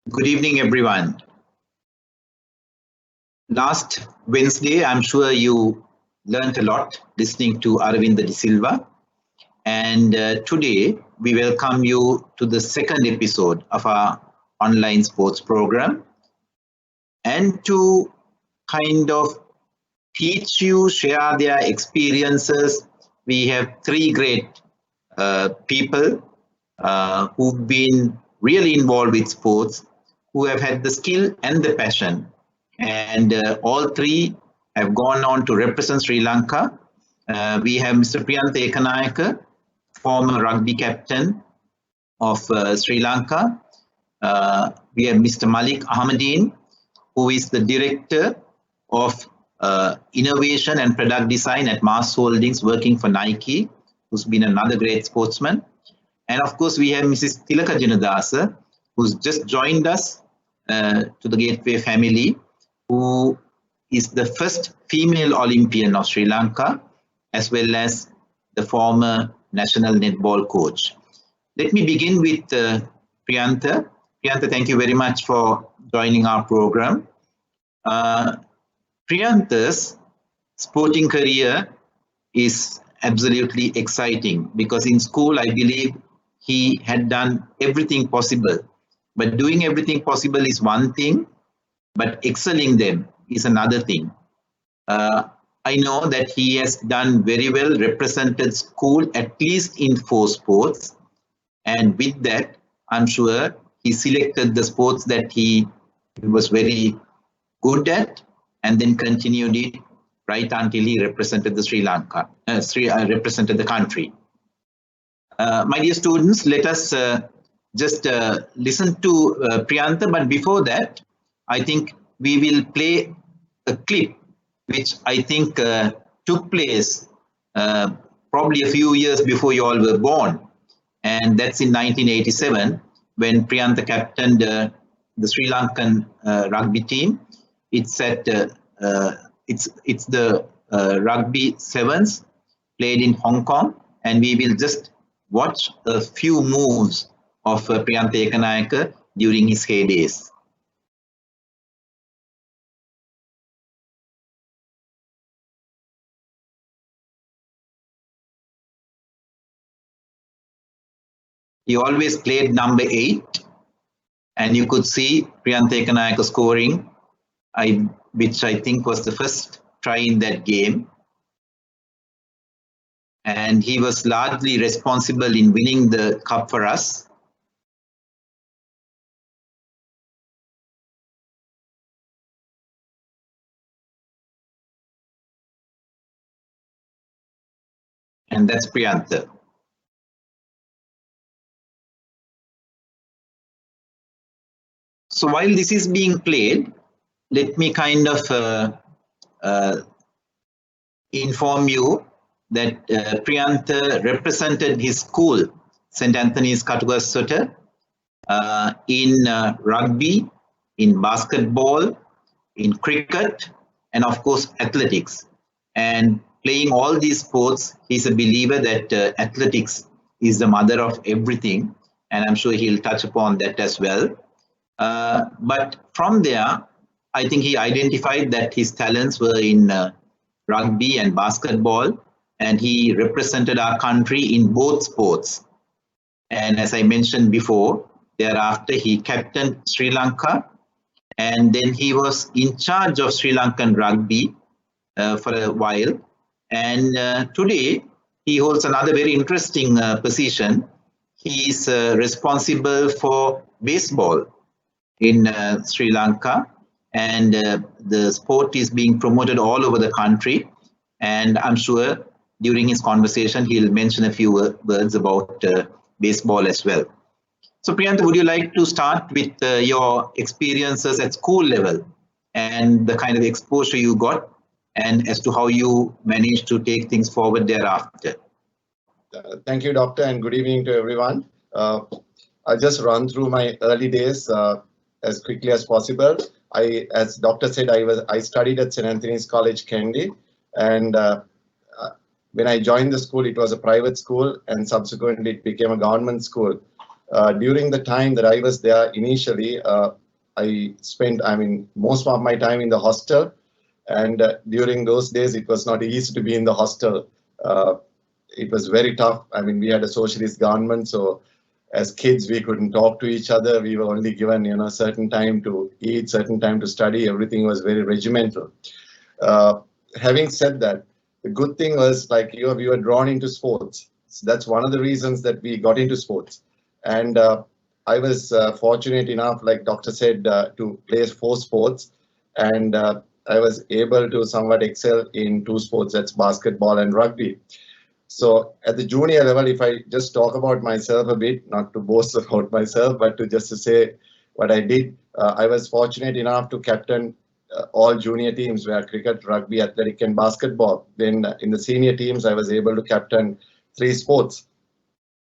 Good evening, everyone. Last Wednesday, I'm sure you learned a lot listening to Aravinda De Silva. And today, we welcome you to the second episode of our online sports program. And to kind of teach you, share their experiences, we have three great people who've been really involved with sports, who have had the skill and the passion. And all three have gone on to represent Sri Lanka. We have Mr. Priyantha Ekanayake, former rugby captain of Sri Lanka. We have Mr. Malik Ahamadeen, who is the director of innovation and product design at MAS Holdings, working for Nike, who's been another great sportsman. And of course, we have Mrs. Thilaka Jinadasa, who's just joined us to the Gateway family, who is the first female Olympian of Sri Lanka, as well as the former national netball coach. Let me begin with Priyantha. Priyantha, thank you very much for joining our program. Priyantha's sporting career is absolutely exciting because in school, I believe he had done everything possible. But doing everything possible is one thing, but excelling them is another thing. I know that he has done very well, represented school at least in 4 sports. And with that, I'm sure he selected the sports that he was very good at and then continued it right until he represented the Sri Lanka, represented the country. My dear students, let us just listen to Priyantha, but before that, I think we will play a clip which I think took place probably a few years before you all were born, and that's in 1987 when Priyantha captained the Sri Lankan rugby team. It's at it's the rugby sevens played in Hong Kong, and we will just watch a few moves of Priyantha Ekanayake during his heydays. He always played number 8, and you could see Priyantha Ekanayake scoring, which I think was the first try in that game. And he was largely responsible in winning the cup for us. And that's Priyantha. So while this is being played, let me kind of inform you that Priyantha represented his school, St. Anthony's Katugasota, in rugby, in basketball, in cricket, and of course athletics. And playing all these sports, he's a believer that athletics is the mother of everything, and I'm sure he'll touch upon that as well. But from there, I think he identified that his talents were in rugby and basketball, and he represented our country in both sports. And as I mentioned before, thereafter he captained Sri Lanka, and then he was in charge of Sri Lankan rugby for a while. And today he holds another very interesting position. He is responsible for baseball in Sri Lanka, and the sport is being promoted all over the country. And I'm sure during his conversation, he'll mention a few words about baseball as well. So Priyantha, would you like to start with your experiences at school level and the kind of exposure you got and as to how you managed to take things forward thereafter? Thank you, Doctor, and good evening to everyone. I'll just run through my early days as quickly as possible. As Doctor said, I studied at St. Anthony's College, Kandy, and when I joined the school, it was a private school, and subsequently it became a government school. During the time that I was there initially, I spent, most of my time in the hostel. And during those days, it was not easy to be in the hostel. It was very tough. We had a socialist government, so as kids, we couldn't talk to each other. We were only given, certain time to eat, certain time to study. Everything was very regimental. Having said that, the good thing was we were drawn into sports. So that's one of the reasons that we got into sports. And I was fortunate enough, like Doctor said, to play 4 sports. And I was able to somewhat excel in 2 sports, that's basketball and rugby. So at the junior level, if I just talk about myself a bit, not to boast about myself, but to say what I did, I was fortunate enough to captain all junior teams where cricket, rugby, athletic and basketball. Then in the senior teams, I was able to captain 3 sports.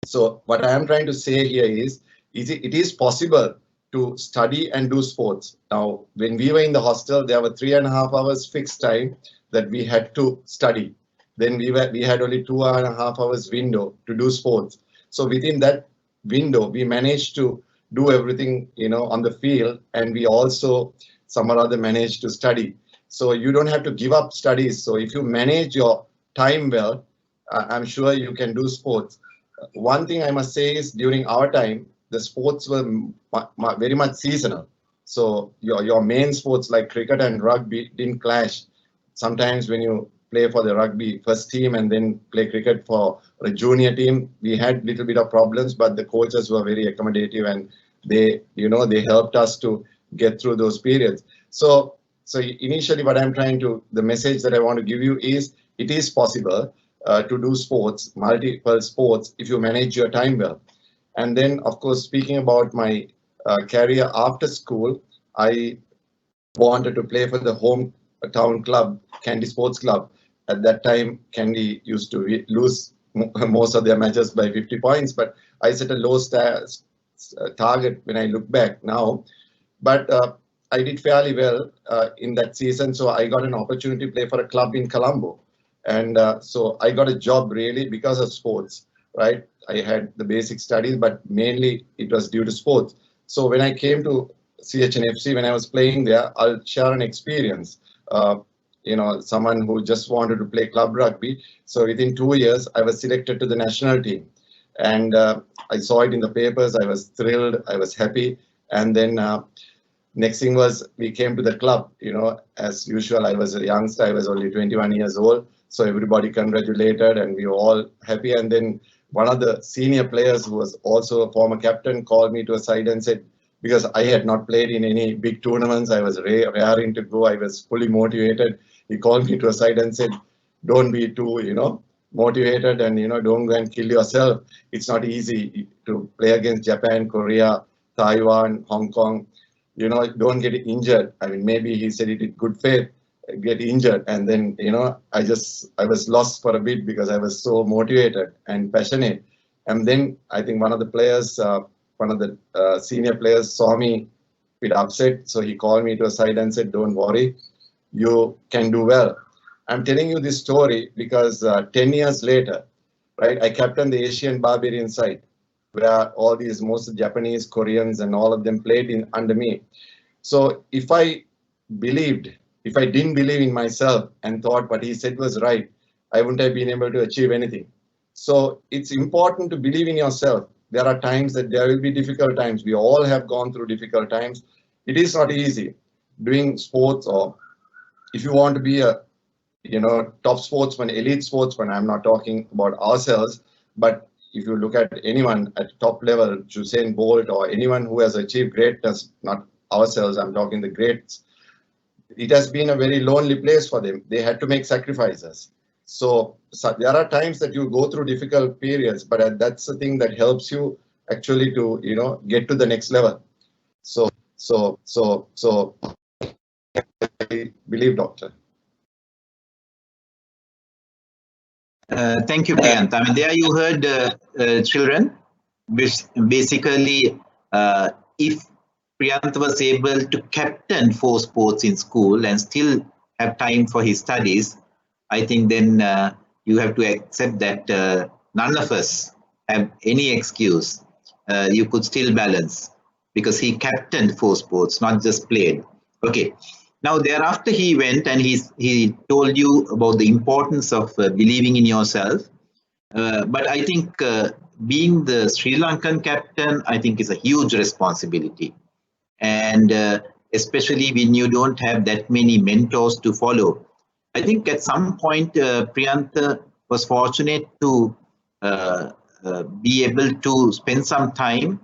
So what I am trying to say here is it is possible to study and do sports. Now, when we were in the hostel, there were 3.5 hours fixed time that we had to study. Then we had only 2.5 hours window to do sports. So within that window, we managed to do everything, on the field, and we also some or other managed to study. So you don't have to give up studies. So if you manage your time well, I'm sure you can do sports. One thing I must say is during our time, the sports were very much seasonal. So your main sports like cricket and rugby didn't clash. Sometimes when you play for the rugby first team and then play cricket for a junior team, we had little bit of problems, but the coaches were very accommodative and they helped us to get through those periods. So initially the message that I want to give you is it is possible to do sports, multiple sports, if you manage your time well. And then, of course, speaking about my career after school, I wanted to play for the hometown club, Kandy Sports Club. At that time, Kandy used to lose most of their matches by 50 points, but I set a low target when I look back now. But I did fairly well in that season, so I got an opportunity to play for a club in Colombo. And so I got a job really because of sports, right? I had the basic studies, but mainly it was due to sports. So when I came to CHNFC, when I was playing there, I'll share an experience. Someone who just wanted to play club rugby. So within 2 years, I was selected to the national team. And I saw it in the papers. I was thrilled. I was happy. And then next thing was we came to the club. As usual, I was a youngster. I was only 21 years old. So everybody congratulated and we were all happy. And then one of the senior players who was also a former captain called me to a side and said, because I had not played in any big tournaments, I was raring to go. I was fully motivated. He called me to a side and said, don't be too, motivated and, don't go and kill yourself. It's not easy to play against Japan, Korea, Taiwan, Hong Kong. Don't get injured. Maybe he said it in good faith, get injured. And then, I was lost for a bit because I was so motivated and passionate. And then I think one of the players, one of the senior players saw me a bit upset. So he called me to a side and said, don't worry, you can do well. I'm telling you this story because 10 years later, right, I captained the Asian Barbarian side where most Japanese, Koreans, and all of them played under me. So if I didn't believe in myself and thought what he said was right, I wouldn't have been able to achieve anything. So it's important to believe in yourself. There are times that there will be difficult times. We all have gone through difficult times. It is not easy doing sports, or if you want to be a top sportsman, elite sportsman, I'm not talking about ourselves, but if you look at anyone at top level, Usain Bolt or anyone who has achieved greatness, not ourselves, I'm talking the greats, it has been a very lonely place for them. They had to make sacrifices. So there are times that you go through difficult periods, but that's the thing that helps you actually to, get to the next level. So I believe, Doctor. Thank you, Priyantha. There you heard children. Basically, if Priyantha was able to captain 4 sports in school and still have time for his studies, I think then you have to accept that none of us have any excuse you could still balance, because he captained 4 sports, not just played. Okay. Now thereafter he went and he told you about the importance of believing in yourself. But I think being the Sri Lankan captain, I think is a huge responsibility. And especially when you don't have that many mentors to follow. I think at some point, Priyantha was fortunate to be able to spend some time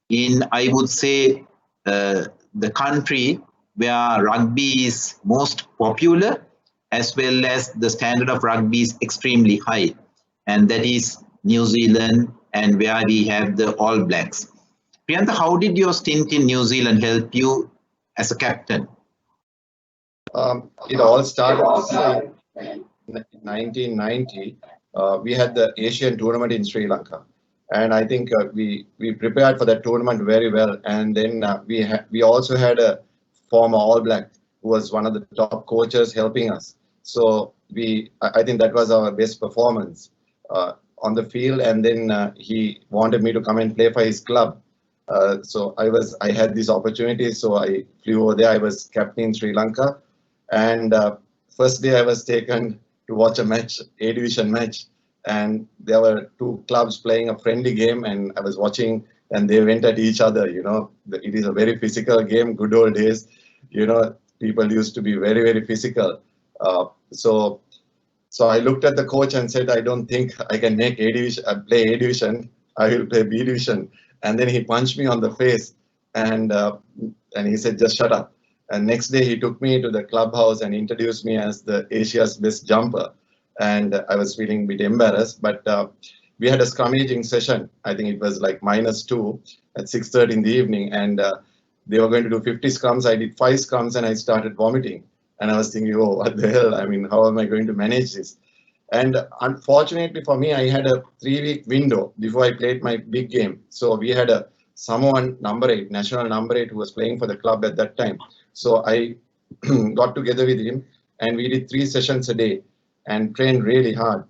in, I would say, the country where rugby is most popular, as well as the standard of rugby is extremely high, and that is New Zealand, and where we have the All Blacks. Priyantha, how did your stint in New Zealand help you as a captain? It all started in 1990. We had the Asian tournament in Sri Lanka, and I think we prepared for that tournament very well. And then we also had a former All Black who was one of the top coaches helping us. So I think that was our best performance on the field. And then he wanted me to come and play for his club. So I had this opportunity. So I flew over there. I was captain in Sri Lanka. And first day I was taken to watch a match, A division match, and there were 2 clubs playing a friendly game, and I was watching, and they went at each other. It is a very physical game. Good old days, people used to be very, very physical. So I looked at the coach and said, I don't think I can make play A division. I will play B division. And then he punched me on the face, and he said, just shut up. And next day he took me to the clubhouse and introduced me as the Asia's best jumper. And I was feeling a bit embarrassed, but we had a scrummaging session. I think it was like -2 at 6:30 in the evening. And they were going to do 50 scrums. I did 5 scrums and I started vomiting. And I was thinking, oh, what the hell? I mean, how am I going to manage this? And unfortunately for me, I had a 3-week window before I played my big game. So we had a Samoan number 8, national number 8, who was playing for the club at that time. So I got together with him and we did 3 sessions a day and trained really hard.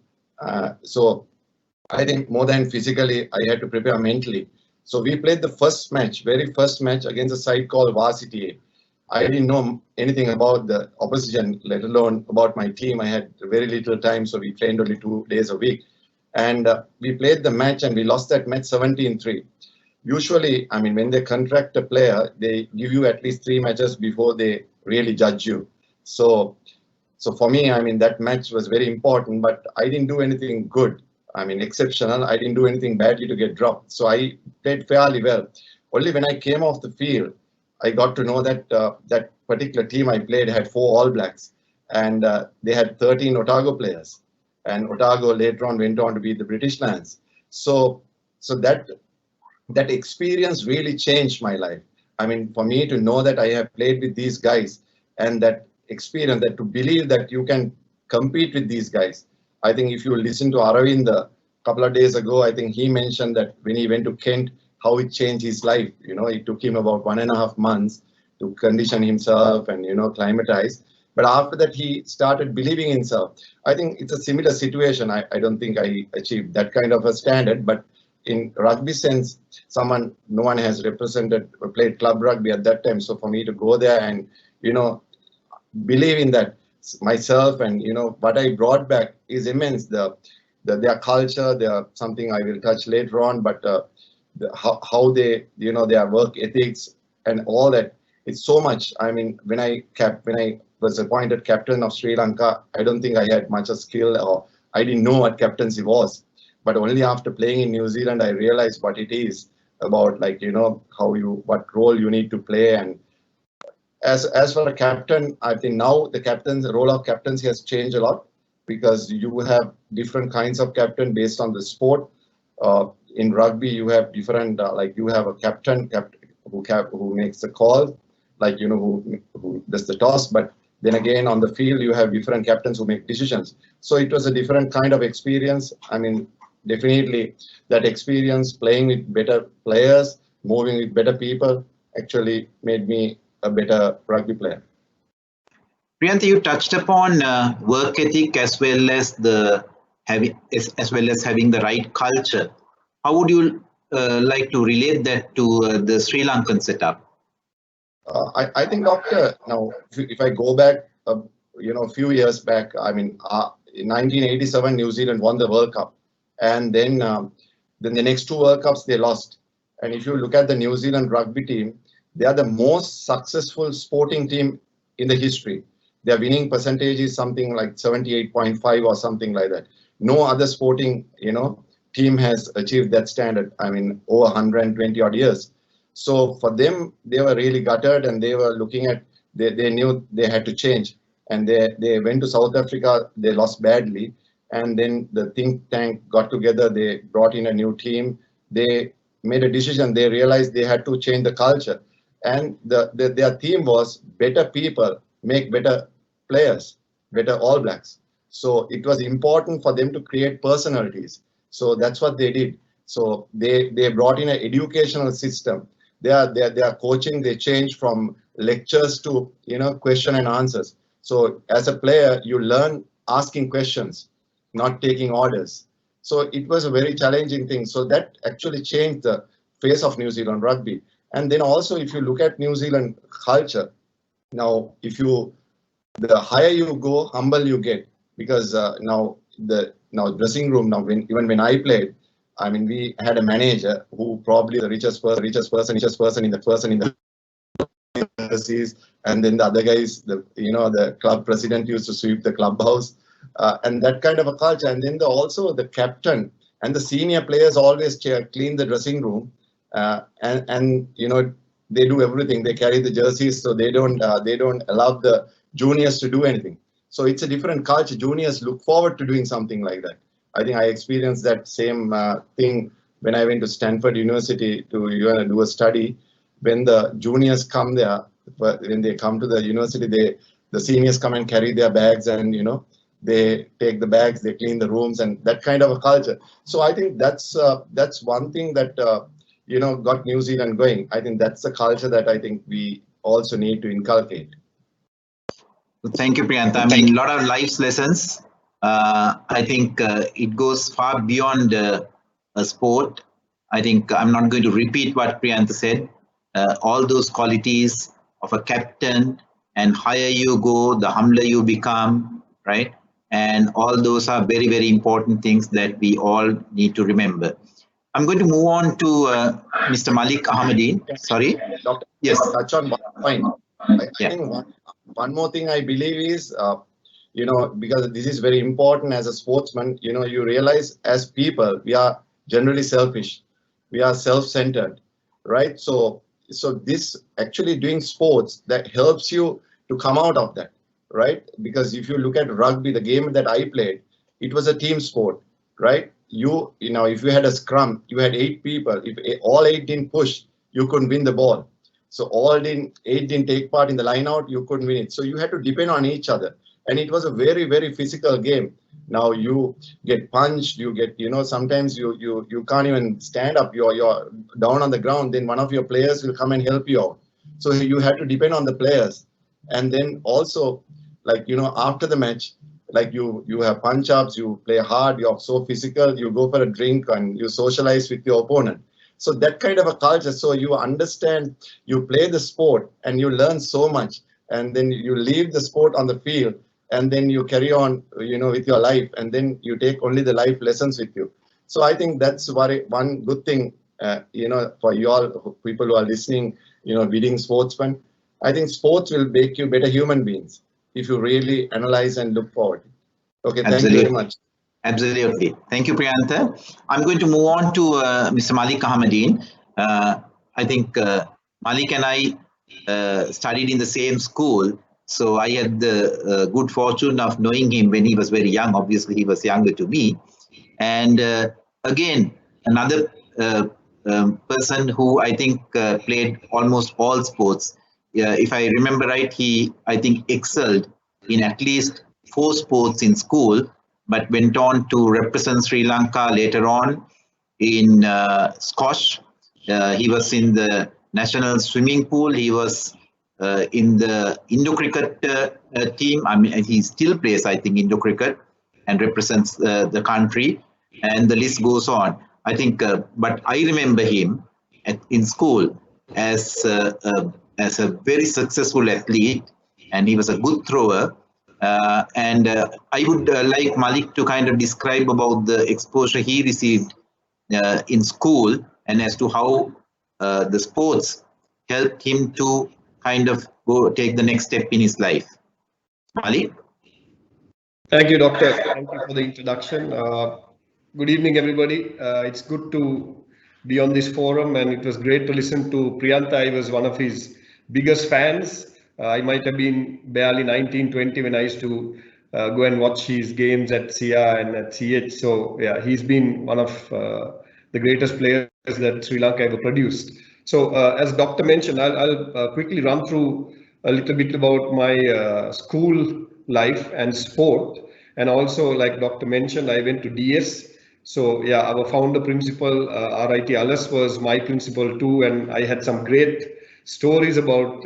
So I think more than physically, I had to prepare mentally. So we played the very first match against a side called Varsity A. I didn't know anything about the opposition, let alone about my team. I had very little time, so we trained only 2 days a week. And we played the match and we lost that match 17-3. Usually, I mean, when they contract a player, they give you at least 3 matches before they really judge you. So for me, I mean, that match was very important, but I didn't do anything good. I mean, exceptional. I didn't do anything badly to get dropped. So I played fairly well. Only when I came off the field, I got to know that that particular team I played had 4 All Blacks, and they had 13 Otago players. And Otago later on went on to be the British Lions. So that experience really changed my life. I mean, for me to know that I have played with these guys, and that experience, that to believe that you can compete with these guys. I think if you listen to Aravind a couple of days ago, I think he mentioned that when he went to Kent, how it changed his life. It took him about 1.5 months to condition himself and, climatize. But after that, he started believing in himself. I think it's a similar situation. I don't think I achieved that kind of a standard, but in rugby sense, no one has represented or played club rugby at that time. So for me to go there and, believe in that myself, and, what I brought back is immense. Their culture, something I will touch later on, but how they, their work ethics and all that. It's so much. I mean, when I was appointed captain of Sri Lanka, I don't think I had much of skill, or I didn't know what captaincy was. But only after playing in New Zealand, I realized what it is about, like, what role you need to play. And as for a captain, I think now the role of captaincy has changed a lot, because you have different kinds of captain based on the sport. In rugby, you have different, you have a captain who makes the call, who does the toss. But then again, on the field, you have different captains who make decisions. So it was a different kind of experience. I mean, definitely that experience playing with better players, moving with better people, actually made me a better rugby player. Priyantha, you touched upon work ethic as well as having the right culture. How would you like to relate that to the Sri Lankan setup? I think, Doctor, now if I go back, a few years back, I mean, in 1987, New Zealand won the World Cup, and then the next two World Cups they lost. And if you look at the New Zealand rugby team, they are the most successful sporting team in the history. Their winning percentage is something like 78.5 or something like that. No other sporting, team has achieved that standard. I mean, over 120 odd years. So for them, they were really gutted, and they were looking at, they knew they had to change. And they went to South Africa, they lost badly. And then the think tank got together, they brought in a new team. They made a decision, they realized they had to change the culture. And their theme was better people make better players, better All Blacks. So it was important for them to create personalities. So that's what they did. So they brought in an educational system. Their coaching, they changed from lectures to question and answers. So as a player, you learn asking questions, not taking orders. So it was a very challenging thing. So that actually changed the face of New Zealand rugby. And then also, if you look at New Zealand culture, now the higher you go, humble you get, because now dressing room, now even when I played, I mean, we had a manager who probably the richest person in the overseas, and then the other guys, the club president used to sweep the clubhouse, and that kind of a culture. And then also the captain and the senior players always clean the dressing room, and they do everything. They carry the jerseys, so they don't allow the juniors to do anything. So it's a different culture. Juniors look forward to doing something like that. I think I experienced that same thing when I went to Stanford University to do a study. When the juniors come there, when they come to the university, the seniors come and carry their bags, and they take the bags, they clean the rooms, and that kind of a culture. So I think that's one thing that got New Zealand going. I think that's the culture that I think we also need to inculcate. Thank you, Priyantha. I mean, a lot of life lessons. I think it goes far beyond a sport. I think I'm not going to repeat what Priyantha said. All those qualities of a captain, and higher you go, the humbler you become, right? And all those are very, very important things that we all need to remember. I'm going to move on to Mr. Malik Ahamadeen. Sorry. Doctor, yes. Touch on one point. I think one more thing I believe is, because this is very important as a sportsman, you realize as people, we are generally selfish. We are self-centered, right? So this actually doing sports that helps you to come out of that, right? Because if you look at rugby, the game that I played, it was a team sport, right? If you had a scrum, you had 8 people. If all 8 didn't push, you couldn't win the ball. So 8 didn't take part in the line out, you couldn't win it. So you had to depend on each other. And it was a very, very physical game. Now you get punched, you get, sometimes you can't even stand up. You're down on the ground. Then one of your players will come and help you out. So you have to depend on the players. And then also, after the match, you have punch-ups, you play hard, you're so physical, you go for a drink and you socialize with your opponent. So that kind of a culture, so you understand, you play the sport and you learn so much, and then you leave the sport on the field, and then you carry on, with your life, and then you take only the life lessons with you. So I think that's one good thing, for you all people who are listening, being sportsmen. I think sports will make you better human beings if you really analyze and look forward. Okay, thank you very much. Absolutely. Thank you, Priyantha. I'm going to move on to Mr. Malik Ahamadeen. I think Malik and I studied in the same school. So I had the good fortune of knowing him when he was very young. Obviously, he was younger to me. And again, another person who I think played almost all sports. If I remember right, he, I think, excelled in at least 4 sports in school, but went on to represent Sri Lanka later on in squash. He was in the national swimming pool. He was in the Indo-cricket team. I mean, he still plays, I think, Indo-cricket and represents the country. And the list goes on. I think, but I remember him in school as a very successful athlete, and he was a good thrower. And I would like Malik to kind of describe about the exposure he received in school, and as to how the sports helped him to kind of go take the next step in his life. Malik? Thank you, Doctor. Thank you for the introduction. Good evening, everybody. It's good to be on this forum, and it was great to listen to Priyantha. I was one of his biggest fans. I might have been barely 19, 20 when I used to go and watch his games at SIA and at CH. So yeah, he's been one of the greatest players that Sri Lanka ever produced. So as Doctor mentioned, I'll quickly run through a little bit about my school life and sport. And also, like Doctor mentioned, I went to DS. So yeah, our founder principal, RIT Alas, was my principal too. And I had some great stories about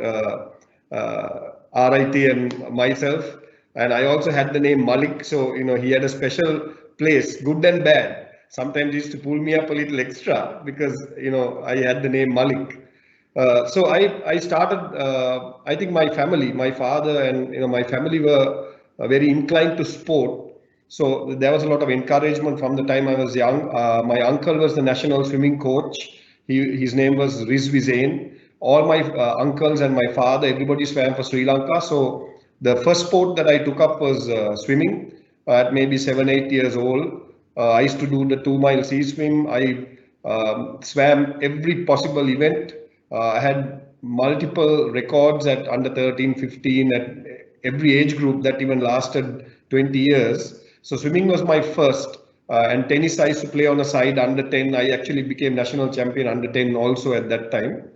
RIT and myself. And I also had the name Malik. So, you know, he had a special place, good and bad. Sometimes he used to pull me up a little extra because, you know, I had the name Malik. So I started, I think my family, my father and, you know, my family were very inclined to sport. So there was a lot of encouragement from the time I was young. My uncle was the national swimming coach. His name was Rizvi Zain. All my uncles and my father, everybody swam for Sri Lanka. So the first sport that I took up was swimming at maybe 7, 8 years old. I used to do the 2-mile sea swim. I swam every possible event. I had multiple records at under 13, 15, at every age group that even lasted 20 years. So swimming was my first. And tennis I used to play on a side under 10. I actually became national champion under 10 also at that time.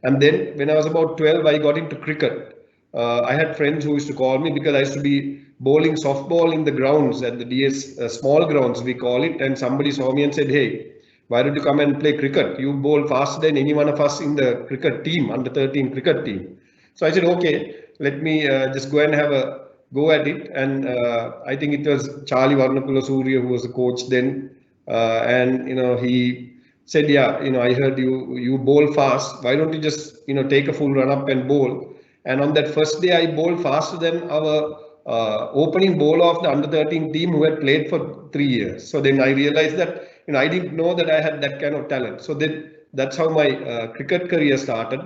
And then when I was about 12, I got into cricket. I had friends who used to call me because I used to be bowling softball in the grounds at the DS, small grounds we call it. And somebody saw me and said, hey, why don't you come and play cricket? You bowl faster than any one of us in the cricket team, under 13 cricket team. So I said, okay, let me just go and have a go at it. And I think it was Charlie Varnakula Surya who was the coach then. And, you know, he said, yeah, you know, I heard you bowl fast. Why don't you just, you know, take a full run up and bowl? And on that first day, I bowled faster than our opening bowler of the under 13 team who had played for 3 years. So then I realized that, you know, I didn't know that I had that kind of talent. So then that's how my cricket career started.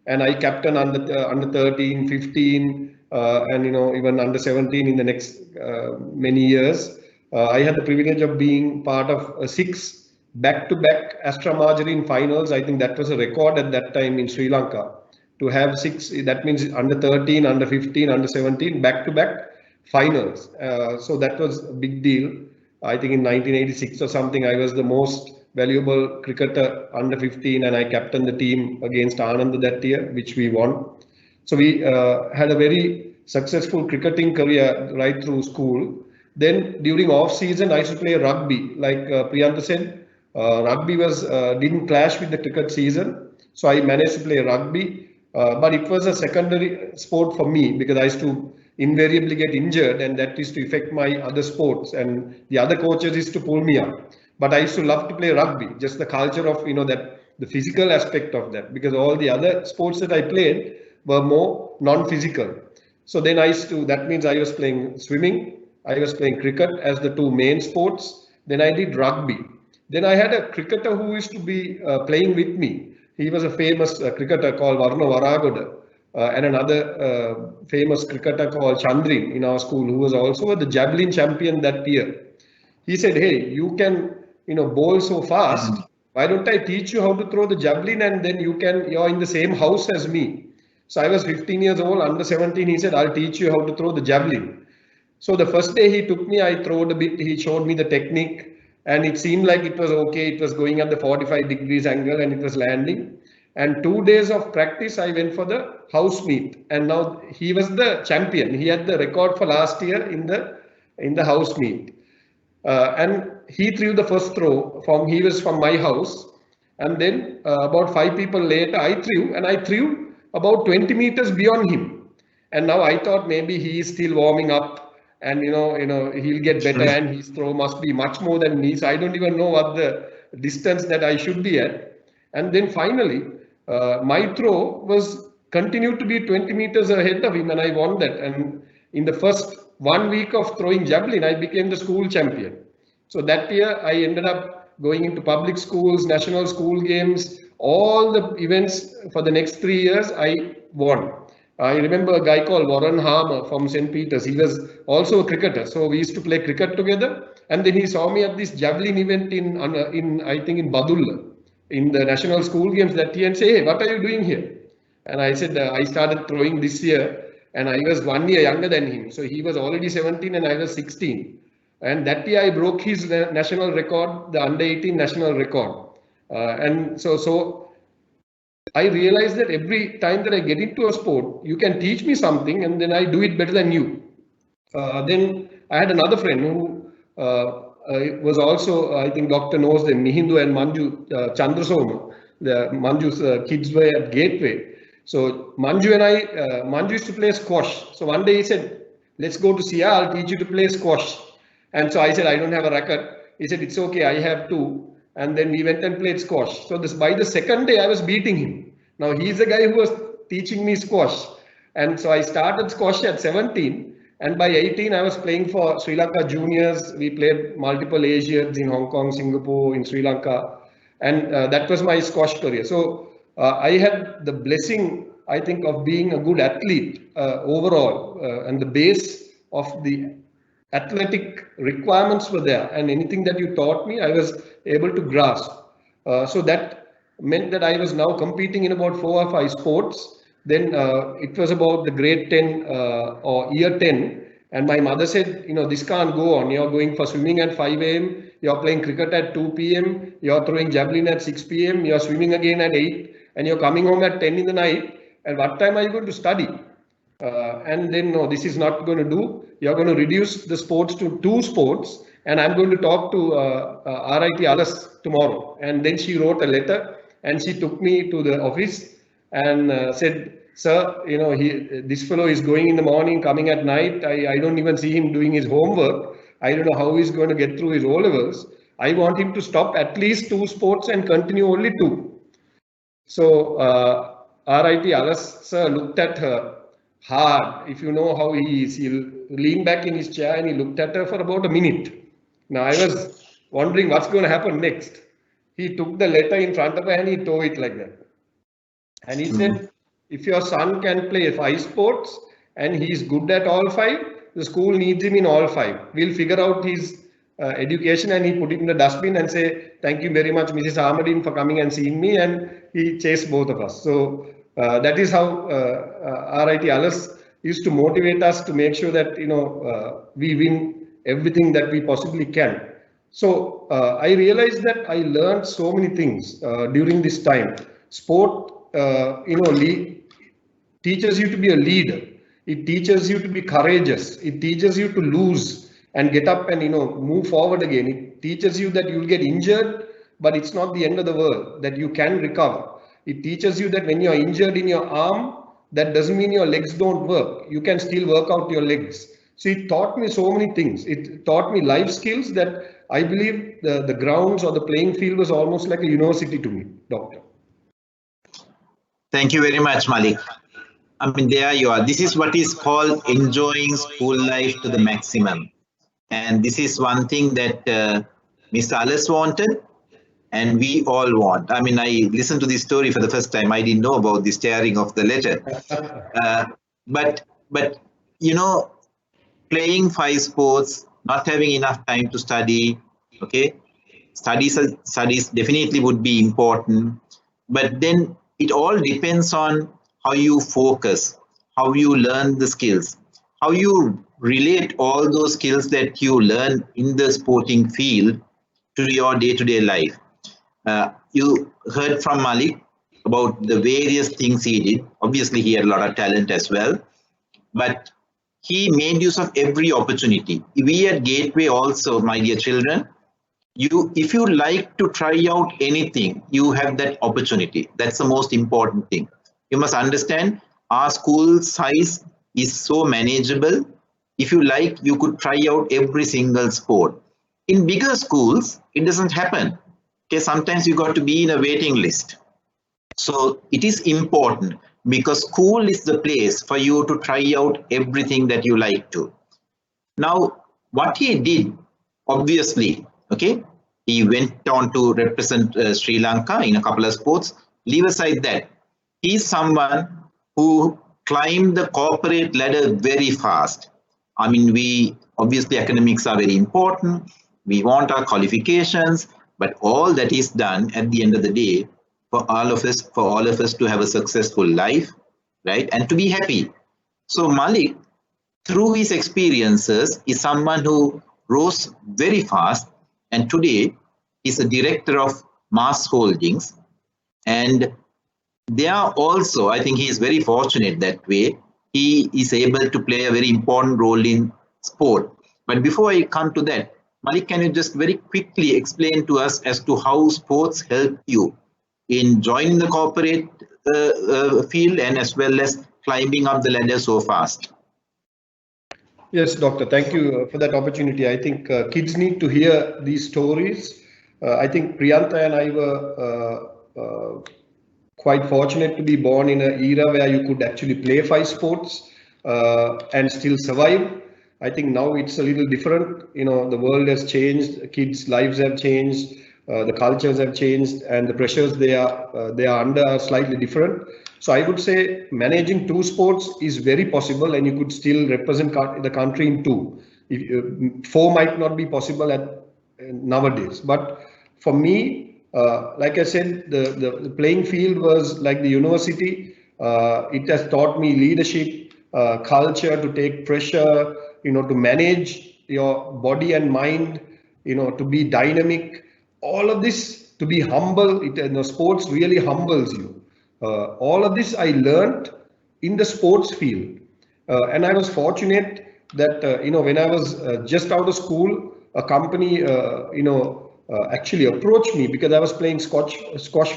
And I captained under 13, 15, and, you know, even under 17 in the next many years. I had the privilege of being part of 6 back-to-back Astra Margarine finals. I think that was a record at that time in Sri Lanka. To have 6, that means under 13, under 15, under 17, back-to-back finals. So that was a big deal. I think in 1986 or something, I was the most valuable cricketer under 15, and I captained the team against Anand that year, which we won. So we had a very successful cricketing career right through school. Then during off season, I used to play rugby. Like Priyantha said, rugby was didn't clash with the cricket season. So I managed to play rugby, but it was a secondary sport for me because I used to invariably get injured, and that used to affect my other sports, and the other coaches used to pull me up. But I used to love to play rugby, just the culture of, you know, that the physical aspect of that, because all the other sports that I played were more non-physical. So then I used to, that means I was playing swimming, I was playing cricket as the 2 main sports. Then I did rugby. Then I had a cricketer who used to be playing with me. He was a famous cricketer called Varna Varagoda. And another famous cricketer called Chandrin in our school, who was also the javelin champion that year. He said, hey, you can, you know, bowl so fast. Why don't I teach you how to throw the javelin, and then you're in the same house as me. So I was 15 years old, under 17. He said, I'll teach you how to throw the javelin. So the first day he took me, I throwed a bit. He showed me the technique, and it seemed like it was okay. It was going at the 45 degrees angle, and it was landing. And 2 days of practice, I went for the house meet, and now he was the champion. He had the record for last year in the house meet, and he threw the first throw he was from my house, and then about 5 people later, I threw, and I threw about 20 meters beyond him. And now I thought maybe he is still warming up, and you know he'll get better, and his throw must be much more than me. So I don't even know what the distance that I should be at. And then finally, my throw was continued to be 20 meters ahead of him, and I won that. And in the first 1 week of throwing javelin, I became the school champion. So that year, I ended up going into public schools, national school games, all the events for the next 3 years, I won. I remember a guy called Warren Harmer from St. Peter's. He was also a cricketer. So we used to play cricket together. And then he saw me at this javelin event in I think in Badulla, in the national school games that year, and say, hey, what are you doing here? And I said, I started throwing this year, and I was 1 year younger than him. So he was already 17 and I was 16. And that year I broke his national record, the under 18 national record. And so I realized that every time that I get into a sport, you can teach me something and then I do it better than you. Then I had another friend who was also, I think Doctor knows them, Mihindu and Manju Chandrasoma. Manju's kids were at Gateway. So Manju and Manju used to play squash. So one day he said, let's go to Sia, I'll teach you to play squash. And so I said, I don't have a racket. He said, it's okay, I have two. And then we went and played squash. So by the second day, I was beating him. Now he's the guy who was teaching me squash. And so I started squash at 17. And by 18, I was playing for Sri Lanka juniors. We played multiple Asians in Hong Kong, Singapore, in Sri Lanka. And that was my squash career. So I had the blessing, I think, of being a good athlete overall. And the base of the athletic requirements were there, and anything that you taught me, I was able to grasp. So that meant that I was now competing in about 4 or 5 sports. Then it was about the grade 10 or year 10. And my mother said, this can't go on. You're going for swimming at 5 a.m. You're playing cricket at 2 p.m. You're throwing javelin at 6 p.m. You're swimming again at 8. And you're coming home at 10 in the night. And what time are you going to study? And then, no, this is not going to do. You're going to reduce the sports to 2 sports. And I'm going to talk to RIT Alas tomorrow. And then she wrote a letter and she took me to the office and said, sir, this fellow is going in the morning, coming at night. I don't even see him doing his homework. I don't know how he's going to get through his O-levels. I want him to stop at least 2 sports and continue only 2. So RIT Alas sir looked at her hard. If you know how he is, he'll lean back in his chair and he looked at her for about a minute. Now I was wondering what's going to happen next. He took the letter in front of her and he tore it like that. And he said, if your son can play 5 sports and he's good at all 5, the school needs him in all 5. We'll figure out his education. And he put it in the dustbin and say, thank you very much, Mrs. Ahamadeen, for coming and seeing me. And he chased both of us. So that is how RIT Alas used to motivate us to make sure that we win everything that we possibly can. So I realized that I learned so many things during this time. Sport, teaches you to be a leader. It teaches you to be courageous. It teaches you to lose and get up and move forward again. It teaches you that you'll get injured, but it's not the end of the world, that you can recover. It teaches you that when you're injured in your arm, that doesn't mean your legs don't work. You can still work out your legs. So it taught me so many things. It taught me life skills that I believe the grounds or the playing field was almost like a university to me, Doctor. Thank you very much, Malik. I mean, there you are. This is what is called enjoying school life to the maximum. And this is one thing that Mr. Alas wanted. And we all want. I mean, I listened to this story for the first time. I didn't know about this tearing of the letter. But playing 5 sports, not having enough time to study, okay? Studies definitely would be important. But then it all depends on how you focus, how you learn the skills, how you relate all those skills that you learn in the sporting field to your day-to-day life. You heard from Malik about the various things he did. Obviously, he had a lot of talent as well, but he made use of every opportunity. We at Gateway also, my dear children, if you like to try out anything, you have that opportunity. That's the most important thing. You must understand our school size is so manageable. If you like, you could try out every single sport. In bigger schools, it doesn't happen. Okay, sometimes you got to be in a waiting list. So it is important because school is the place for you to try out everything that you like to. Now, what he did, obviously, okay, he went on to represent Sri Lanka in a couple of sports. Leave aside that, he's someone who climbed the corporate ladder very fast. I mean, we obviously academics are very important. We want our qualifications, but all that is done at the end of the day for all of us to have a successful life, right, and to be happy. So Malik, through his experiences, is someone who rose very fast, and today is a director of MAS Holdings. And they are also, I think he is very fortunate that way. He is able to play a very important role in sport. But before I come to that, Malik, can you just very quickly explain to us as to how sports help you in joining the corporate field and as well as climbing up the ladder so fast? Yes, Doctor, thank you for that opportunity. I think kids need to hear these stories. I think Priyantha and I were quite fortunate to be born in an era where you could actually play 5 sports and still survive. I think now it's a little different. You know, the world has changed, kids' lives have changed, the cultures have changed, and the pressures they are under are slightly different. So I would say managing 2 sports is very possible, and you could still represent the country in 2. 4 might not be possible at nowadays. But for me, like I said, the playing field was like the university. It has taught me leadership, culture, to take pressure, to manage your body and mind, to be dynamic. All of this, to be humble. Sports really humbles you. All of this I learned in the sports field, and I was fortunate that when I was just out of school, a company actually approached me because I was playing squash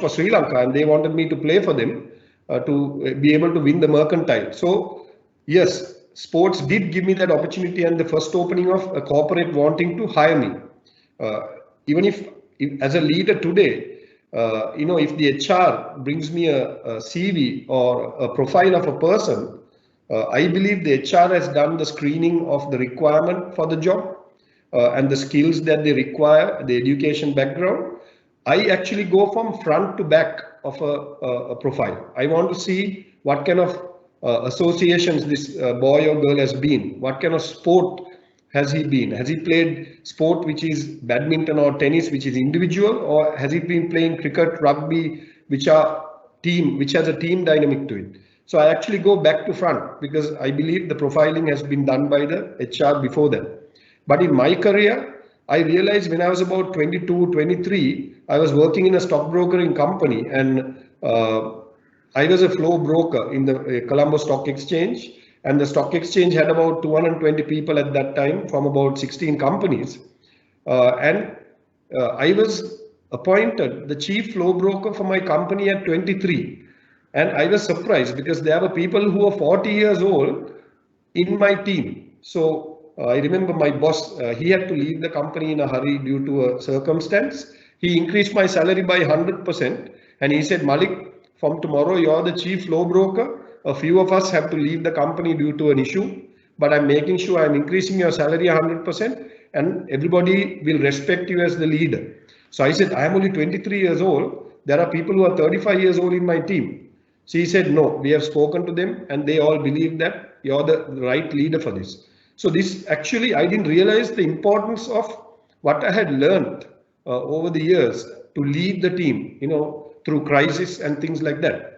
for Sri Lanka, and they wanted me to play for them to be able to win the mercantile. So yes, sports did give me that opportunity and the first opening of a corporate wanting to hire me. Even if as a leader today, if the HR brings me a CV or a profile of a person, I believe the HR has done the screening of the requirement for the job and the skills that they require, the education background. I actually go from front to back of a profile. I want to see what kind of associations this boy or girl has been, what kind of sport has he been? Has he played sport which is badminton or tennis, which is individual, or has he been playing cricket, rugby, which has a team dynamic to it? So I actually go back to front because I believe the profiling has been done by the HR before that. But in my career, I realized when I was about 22, 23, I was working in a stockbrokering company, and I was a flow broker in the Colombo Stock Exchange. And the stock exchange had about 220 people at that time from about 16 companies. I was appointed the chief flow broker for my company at 23. And I was surprised because there were people who were 40 years old in my team. So I remember my boss, he had to leave the company in a hurry due to a circumstance. He increased my salary by 100%. And he said, Malik, from tomorrow, you're the chief flow broker. A few of us have to leave the company due to an issue, but I'm making sure I'm increasing your salary 100% and everybody will respect you as the leader. So I said, I am only 23 years old. There are people who are 35 years old in my team. So he said, no, we have spoken to them and they all believe that you're the right leader for this. So this actually, I didn't realize the importance of what I had learned over the years to lead the team, through crisis and things like that.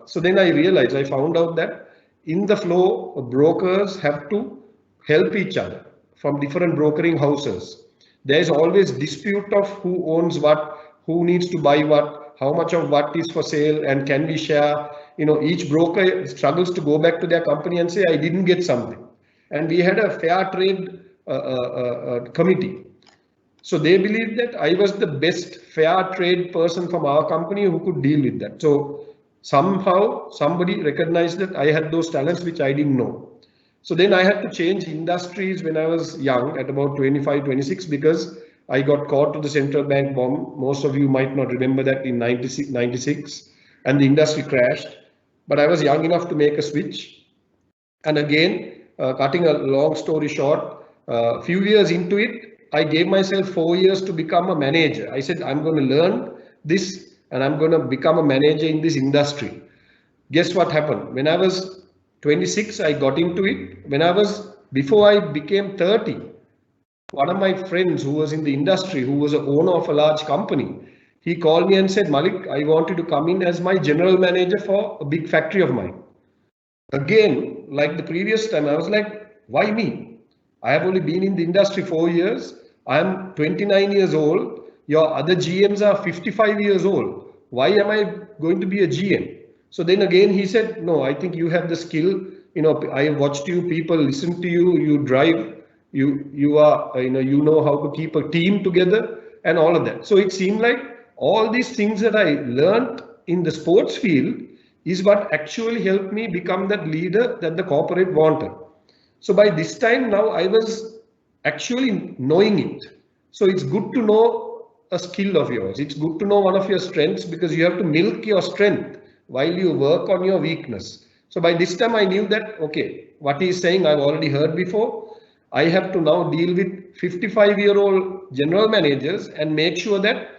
So then I found out that in the flow, brokers have to help each other from different brokering houses. There is always dispute of who owns what, who needs to buy what, how much of what is for sale, and can we share. Each broker struggles to go back to their company and say, I didn't get something. And we had a fair trade committee. So they believed that I was the best fair trade person from our company who could deal with that. So somehow somebody recognized that I had those talents which I didn't know. So then I had to change industries when I was young at about 25, 26 because I got caught to the central bank bomb. Most of you might not remember that in 96, and the industry crashed. But I was young enough to make a switch. And again, cutting a long story short, a few years into it, I gave myself 4 years to become a manager. I said, I'm going to learn this and I'm going to become a manager in this industry. Guess what happened? When I was 26, I got into it. Before I became 30, one of my friends who was in the industry, who was an owner of a large company, he called me and said, Malik, I want you to come in as my general manager for a big factory of mine. Again, like the previous time, I was like, why me? I have only been in the industry 4 years. I'm 29 years old. Your other GMs are 55 years old. Why am I going to be a GM? So then again, he said, no, I think you have the skill. I watched you, people listen to you, you drive, you are, you know how to keep a team together and all of that. So it seemed like all these things that I learned in the sports field is what actually helped me become that leader that the corporate wanted. So by this time now I was actually knowing it. So it's good to know a skill of yours. It's good to know one of your strengths, because you have to milk your strength while you work on your weakness. So by this time I knew that, okay, what he's saying I've already heard before. I have to now deal with 55-year-old general managers and make sure that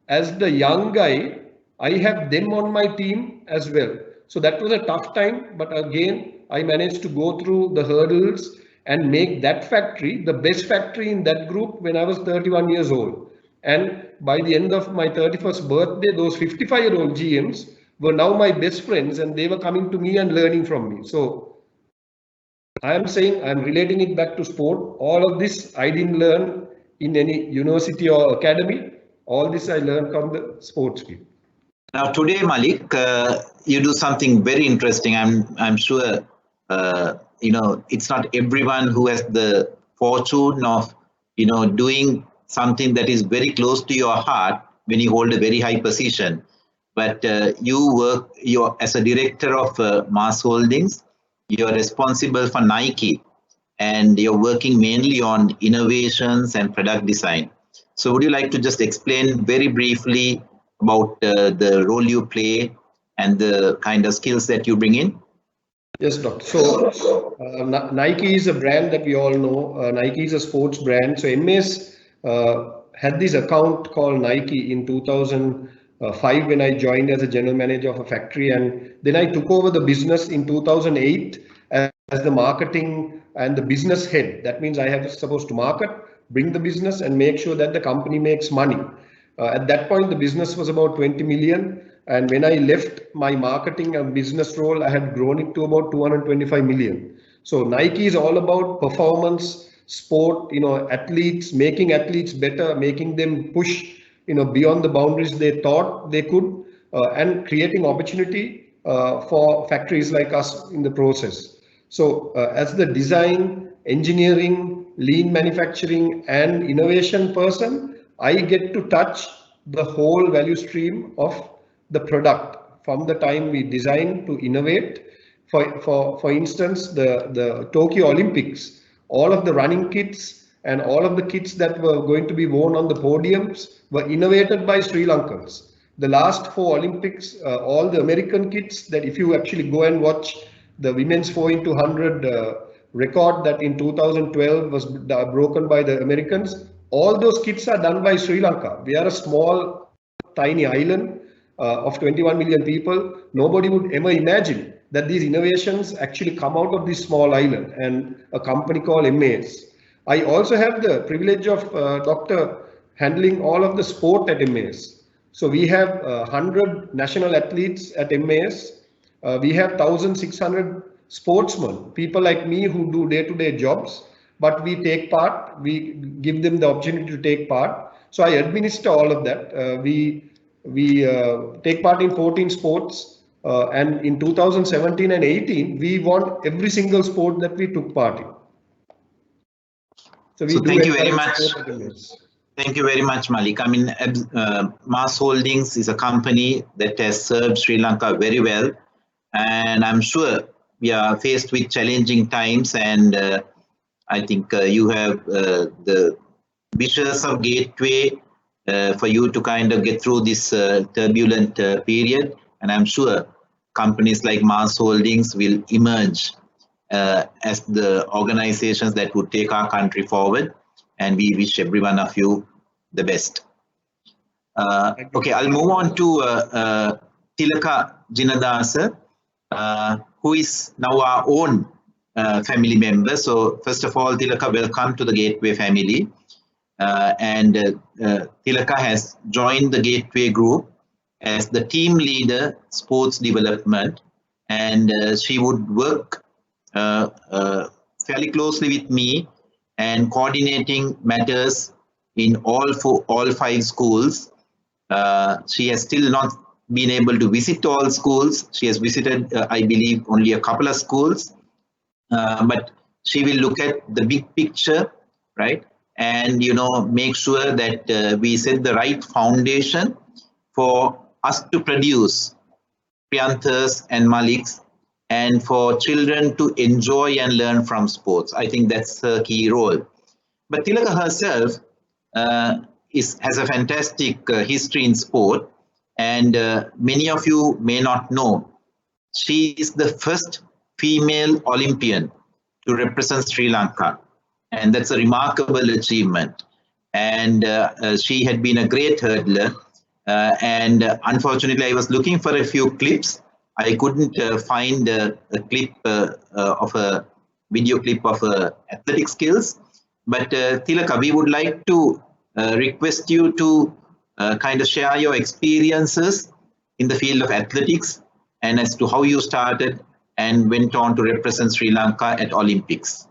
as the young guy, I have them on my team as well. So that was a tough time, but again, I managed to go through the hurdles and make that factory the best factory in that group when I was 31 years old. And by the end of my 31st birthday, those 55-year-old GMs were now my best friends, and they were coming to me and learning from me. So I am saying, I'm relating it back to sport. All of this I didn't learn in any university or academy. All this I learned from the sports field. Now today, Malik, you do something very interesting. I'm sure it's not everyone who has the fortune of doing something that is very close to your heart when you hold a very high position. But you're as a director of MAS Holdings. You're responsible for Nike, and you're working mainly on innovations and product design. So would you like to just explain very briefly about the role you play and the kind of skills that you bring in? Yes, Doctor. So Nike is a brand that we all know. Nike is a sports brand. So MAS had this account called Nike in 2005 when I joined as a general manager of a factory, and then I took over the business in 2008 as the marketing and the business head. That means I have supposed to market, bring the business, and make sure that the company makes money. At that point, the business was about 20 million. And when I left my marketing and business role, I had grown it to about 225 million. So Nike is all about performance, sport, athletes, making athletes better, making them push, beyond the boundaries they thought they could, and creating opportunity for factories like us in the process. So as the design, engineering, lean manufacturing, and innovation person, I get to touch the whole value stream of the product from the time we design to innovate. For instance, the Tokyo Olympics, all of the running kits and all of the kits that were going to be worn on the podiums were innovated by Sri Lankans. The last 4 Olympics, all the American kits that if you actually go and watch the women's 4x100 record that in 2012 was broken by the Americans, all those kits are done by Sri Lanka. We are a small, tiny island of 21 million people. Nobody would ever imagine that these innovations actually come out of this small island and a company called MAS. I also have the privilege of Doctor handling all of the sport at MAS. So we have 100 national athletes at MAS. We have 1,600 sportsmen, people like me who do day-to-day jobs, but we take part, we give them the opportunity to take part. So I administer all of that. We take part in 14 sports, and in 2017 and 18, we won every single sport that we took part in. So thank you very much. Thank you very much, Malik. I mean, MAS Holdings is a company that has served Sri Lanka very well, and I'm sure we are faced with challenging times, and I think you have the wishes of Gateway for you to kind of get through this turbulent period. And I'm sure companies like MAS Holdings will emerge as the organizations that would take our country forward. And we wish every one of you the best. Okay, I'll move on to Thilaka Jinadasa, who is now our own family member. So first of all, Thilaka, welcome to the Gateway family. Thilaka has joined the Gateway group as the team leader, sports development, and she would work fairly closely with me and coordinating matters in all 5 schools. She has still not been able to visit all schools. She has visited, I believe, only a couple of schools, but she will look at the big picture, right? And, you know, make sure that we set the right foundation for us to produce Priyanthas and Maliks and for children to enjoy and learn from sports. I think that's her key role. But Thilaka herself has a fantastic history in sport, and many of you may not know, she is the first female Olympian to represent Sri Lanka, and that's a remarkable achievement. And she had been a great hurdler, and unfortunately I was looking for a few clips. I couldn't find a clip of a video clip of her athletic skills. But Thilaka, we would like to request you to kind of share your experiences in the field of athletics and as to how you started and went on to represent Sri Lanka at Olympics.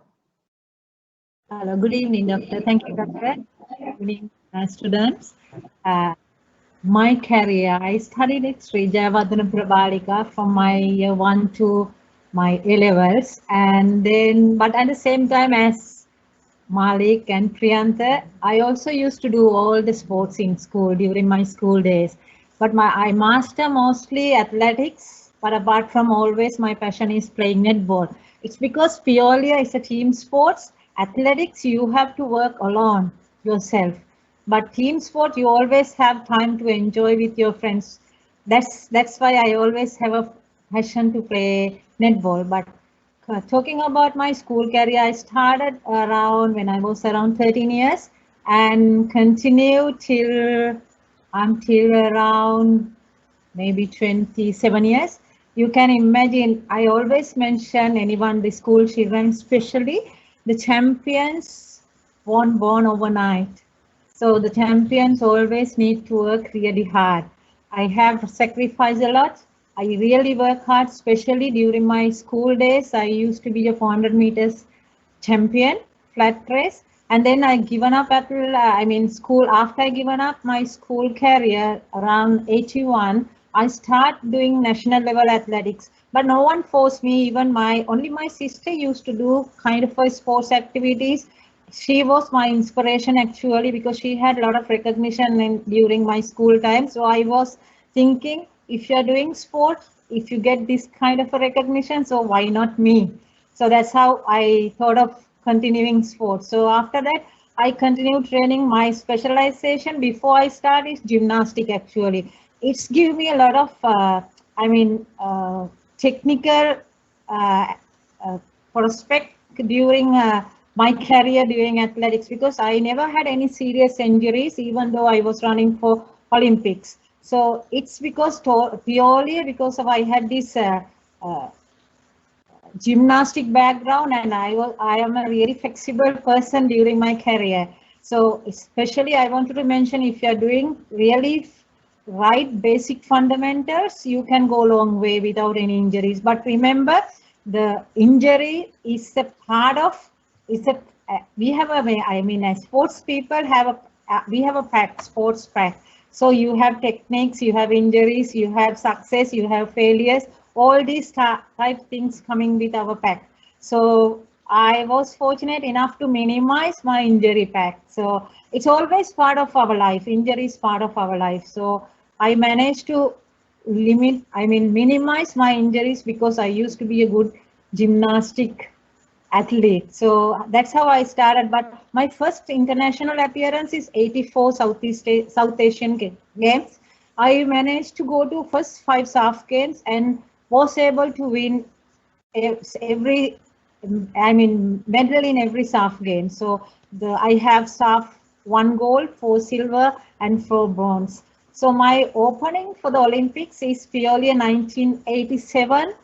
Hello, good evening, Doctor. Thank you, Doctor. Good evening, students. My career, I studied at Sri Jayawardena Balika from my year 1 to my A-levels, and then, but at the same time as Malik and Priyantha, I also used to do all the sports in school during my school days. But I master mostly athletics, but apart from always my passion is playing netball. It's because purely it's a team sports. Athletics, you have to work alone yourself. But team sport, you always have time to enjoy with your friends. That's why I always have a passion to play netball. But talking about my school career, I started around when I was around 13 years and continued until around maybe 27 years. You can imagine, I always mention anyone, the school children especially, the champions weren't born overnight. So the champions always need to work really hard. I have sacrificed a lot. I really work hard, especially during my school days. I used to be a 400 meters champion, flat race. And then I given up at, school. After I given up my school career around 81, I start doing national level athletics. But no one forced me, even only my sister used to do kind of sports activities. She was my inspiration actually because she had a lot of recognition during my school time. So I was thinking, if you're doing sports, if you get this kind of a recognition, so why not me? So that's how I thought of continuing sports. So after that, I continued training. My specialization before I start is gymnastic actually. It's given me a lot of, technical prospect during my career doing athletics because I never had any serious injuries even though I was running for Olympics. So it's because purely because of I had this gymnastic background and I am a really flexible person during my career. So especially I wanted to mention if you are doing really right basic fundamentals, you can go a long way without any injuries. But remember, the injury is a part of. We have as sports people we have a pack, sports pack. So you have techniques, you have injuries, you have success, you have failures, all these type things coming with our pack. So I was fortunate enough to minimize my injury pack. So it's always part of our life. Injury is part of our life. So I managed to minimize my injuries because I used to be a good gymnastic athlete. So that's how I started. But my first international appearance is 84 South Asian Games. I managed to go to first 5 SAF games and was able to win every, medal in every SAF game. So I have SAF 1 gold, 4 silver, and 4 bronze. So my opening for the Olympics is purely a 1987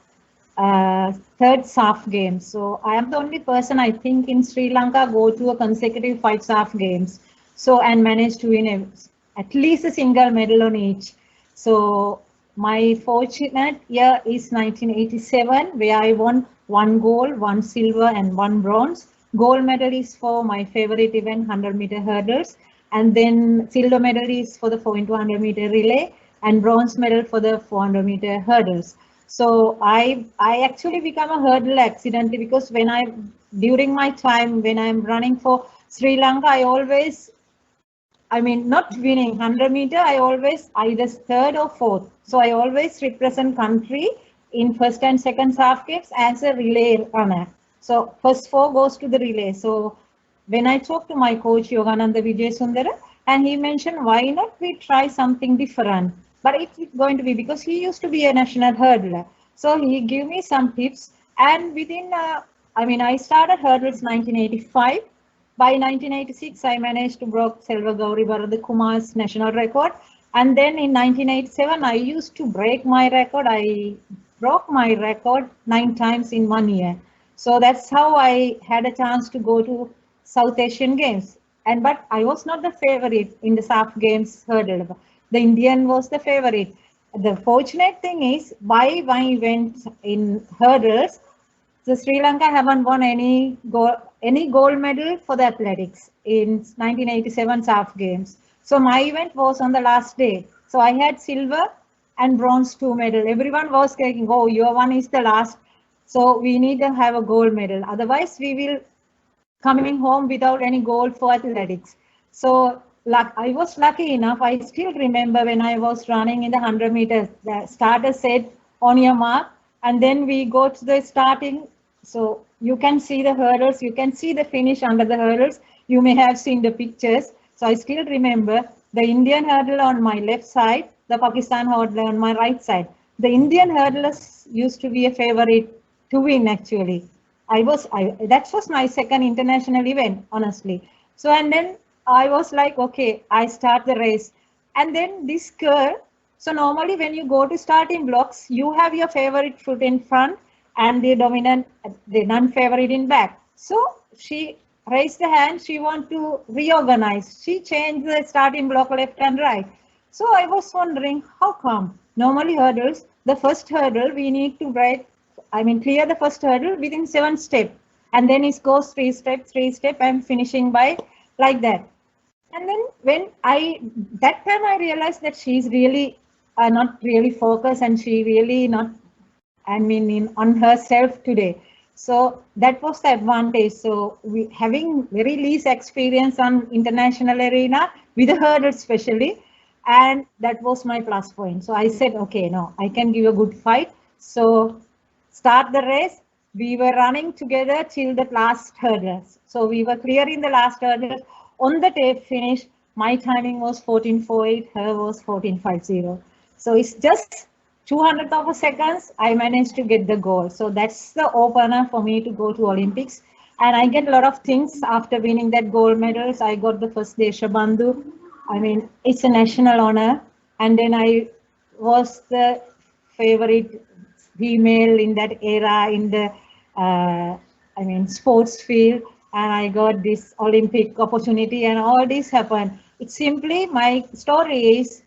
third SAF game. So I am the only person, I think, in Sri Lanka go to a consecutive 5 SAF games. So and managed to win at least a single medal on each. So my fortunate year is 1987, where I won 1 gold, 1 silver, and 1 bronze. Gold medal is for my favorite event, 100-meter hurdles, and then silver medal is for the 4 into 100-meter relay, and bronze medal for the 400-meter hurdles. So I actually become a hurdle accidentally, because during my time when I'm running for Sri Lanka, I always, not winning 100-meter, I always either third or fourth. So I always represent country in first and second SAF games as a relay runner. So first 4 goes to the relay. So when I talked to my coach Yogananda Vijay Sundara, and he mentioned, why not we try something different? But it's going to be, because he used to be a national hurdler. So he gave me some tips, and within, I started hurdles 1985. By 1986, I managed to break Selva Gauri Bharadakumar's national record. And then in 1987, I used to break my record. I broke my record 9 times in 1 year. So that's how I had a chance to go to South Asian Games. But I was not the favorite in the SAF Games hurdle. The Indian was the favorite. The fortunate thing is, by my event in hurdles, the Sri Lanka haven't won any gold medal for the athletics in 1987 SAF Games. So my event was on the last day. So I had silver and bronze 2 medal. Everyone was saying, oh, your one is the last. So we need to have a gold medal. Otherwise, we will coming home without any gold for athletics. So I was lucky enough. I still remember when I was running in the 100 meters, the starter said, on your mark, and then we go to the starting. So you can see the hurdles, you can see the finish under the hurdles. You may have seen the pictures. So I still remember the Indian hurdle on my left side, the Pakistan hurdler on my right side. The Indian hurdlers used to be a favorite to win, actually. That was my second international event, honestly. So, and then I was like, okay, I start the race. And then this girl, so normally when you go to starting blocks, you have your favorite foot in front and the non-favorite in back. So she raised the hand, she want to reorganize. She changed the starting block left and right. So I was wondering, how come? Normally hurdles, the first hurdle, we need to clear the first hurdle within 7 steps. And then it goes 3 step, 3 step, I'm finishing by like that. And then that time I realized that she's really not really focused, and she really not, on herself today. So that was the advantage. So we having very least experience on international arena with the hurdles especially, and that was my plus point. So I said, okay, no, I can give a good fight. So start the race. We were running together till the last hurdles. So we were clearing the last hurdles. On the tape finish, my timing was 14:48, her was 14:50. So it's just 200th of a second, I managed to get the goal. So that's the opener for me to go to Olympics. And I get a lot of things after winning that gold medals. I got the first Deshabandhu. It's a national honor. And then I was the favorite female in that era in the, sports field. And I got this Olympic opportunity, and all this happened. It's simply, my story is,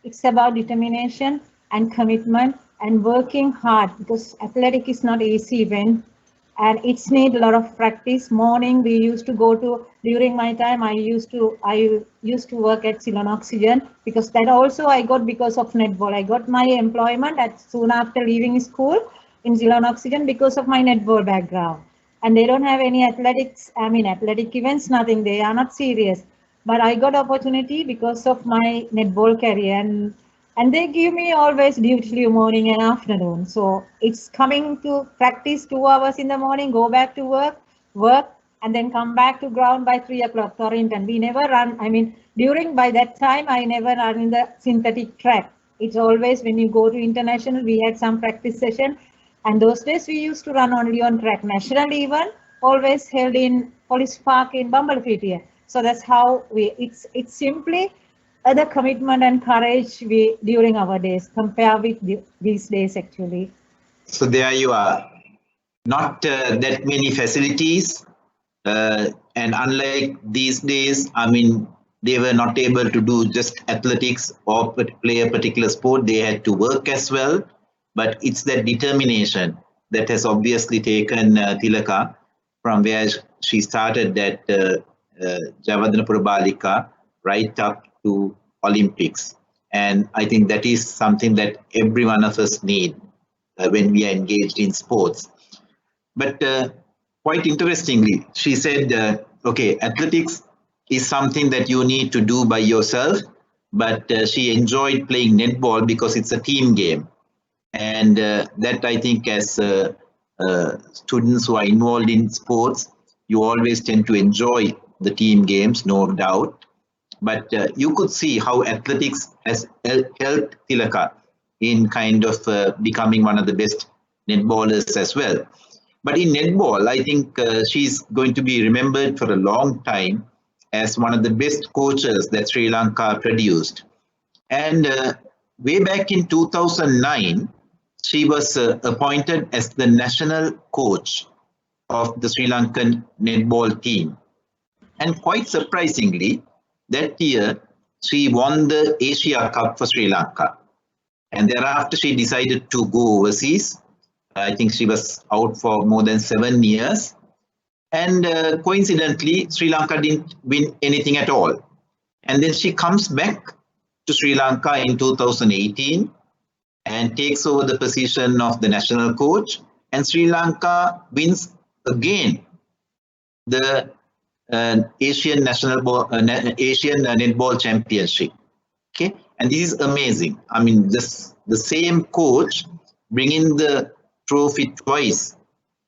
it's about determination and commitment and working hard, because athletic is not easy event, and it's need a lot of practice. Morning we used to go to, during my time I used to work at Ceylon Oxygen, because that also I got because of netball. I got my employment soon after leaving school in Ceylon Oxygen because of my netball background. And they don't have any athletics, athletic events, nothing. They are not serious. But I got opportunity because of my netball career, and they give me always duty morning and afternoon. So it's coming to practice 2 hours in the morning, go back to work, work, and then come back to ground by 3 o'clock, Torrington. We never run, I mean, by that time, I never run in the synthetic track. It's always when you go to international, we had some practice session, and those days we used to run only on track. National even always held in Police Park in Bumblefield here. So that's how it's simply the commitment and courage we during our days compare with these days actually. So there you are. Not that many facilities, and unlike these days, I mean, they were not able to do just athletics or play a particular sport. They had to work as well. But it's that determination that has obviously taken Thilaka from where she started that Jayawardena Balika right up to Olympics. And I think that is something that every one of us need when we are engaged in sports. But quite interestingly, she said, okay, athletics is something that you need to do by yourself, but she enjoyed playing netball because it's a team game. And that I think as students who are involved in sports, you always tend to enjoy the team games, no doubt. But you could see how athletics has helped Thilaka in kind of becoming one of the best netballers as well. But in netball, I think she's going to be remembered for a long time as one of the best coaches that Sri Lanka produced. And way back in 2009, she was appointed as the national coach of the Sri Lankan netball team. And quite surprisingly, that year, she won the Asia Cup for Sri Lanka. And thereafter, she decided to go overseas. I think she was out for more than 7 years. And coincidentally, Sri Lanka didn't win anything at all. And then she comes back to Sri Lanka in 2018 and takes over the position of the national coach. And Sri Lanka wins again the Asian Asian Netball Championship. Okay, and this is amazing. I mean, the same coach bringing the trophy twice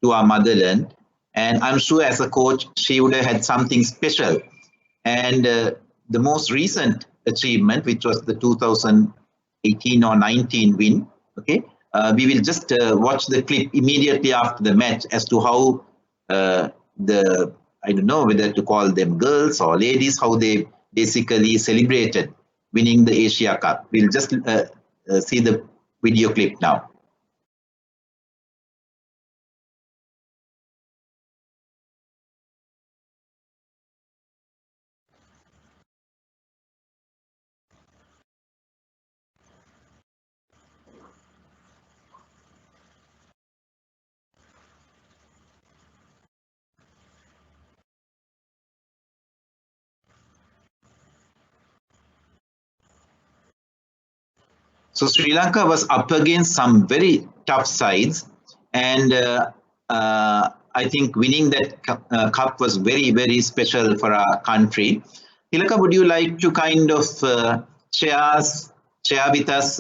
to our motherland, and I'm sure as a coach she would have had something special. And the most recent achievement, which was the 2018 or 19 win, okay, we will just watch the clip immediately after the match as to how I don't know whether to call them girls or ladies, how they basically celebrated winning the Asia Cup. We'll just see the video clip now. So Sri Lanka was up against some very tough sides, and I think winning that cup was very, very special for our country. Thilaka, would you like to kind of share with us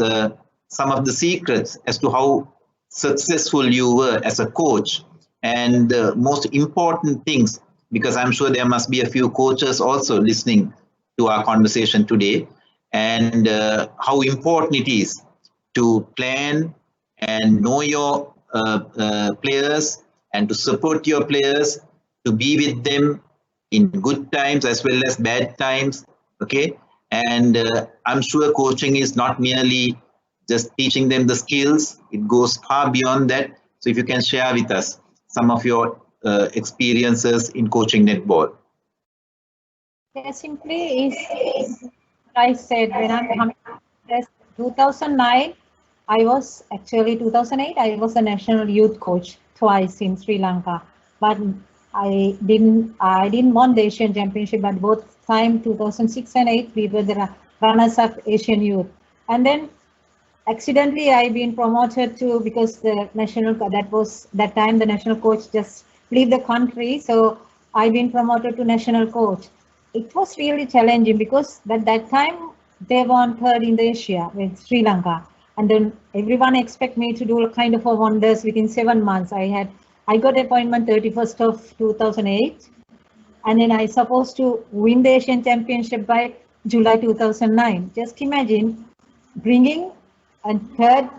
some of the secrets as to how successful you were as a coach, and the most important things, because I'm sure there must be a few coaches also listening to our conversation today, and how important it is to plan and know your players and to support your players, to be with them in good times as well as bad times, okay? And I'm sure coaching is not merely just teaching them the skills, it goes far beyond that. So if you can share with us some of your experiences in coaching netball. Yeah, simply is I said when I'm coming to 2009, I was actually 2008, I was a national youth coach twice in Sri Lanka, but I didn't won the Asian Championship, but both time 2006 and 8 we were the runners-up Asian youth, and then accidentally I've been promoted to, because the national, that time the national coach just leave the country, so I've been promoted to national coach. It was really challenging because at that time they weren't third in the Asia with Sri Lanka, and then everyone expect me to do kind of a wonders within 7 months. I had I got appointment 31st of 2008. And then I supposed to win the Asian Championship by July 2009. Just imagine bringing a third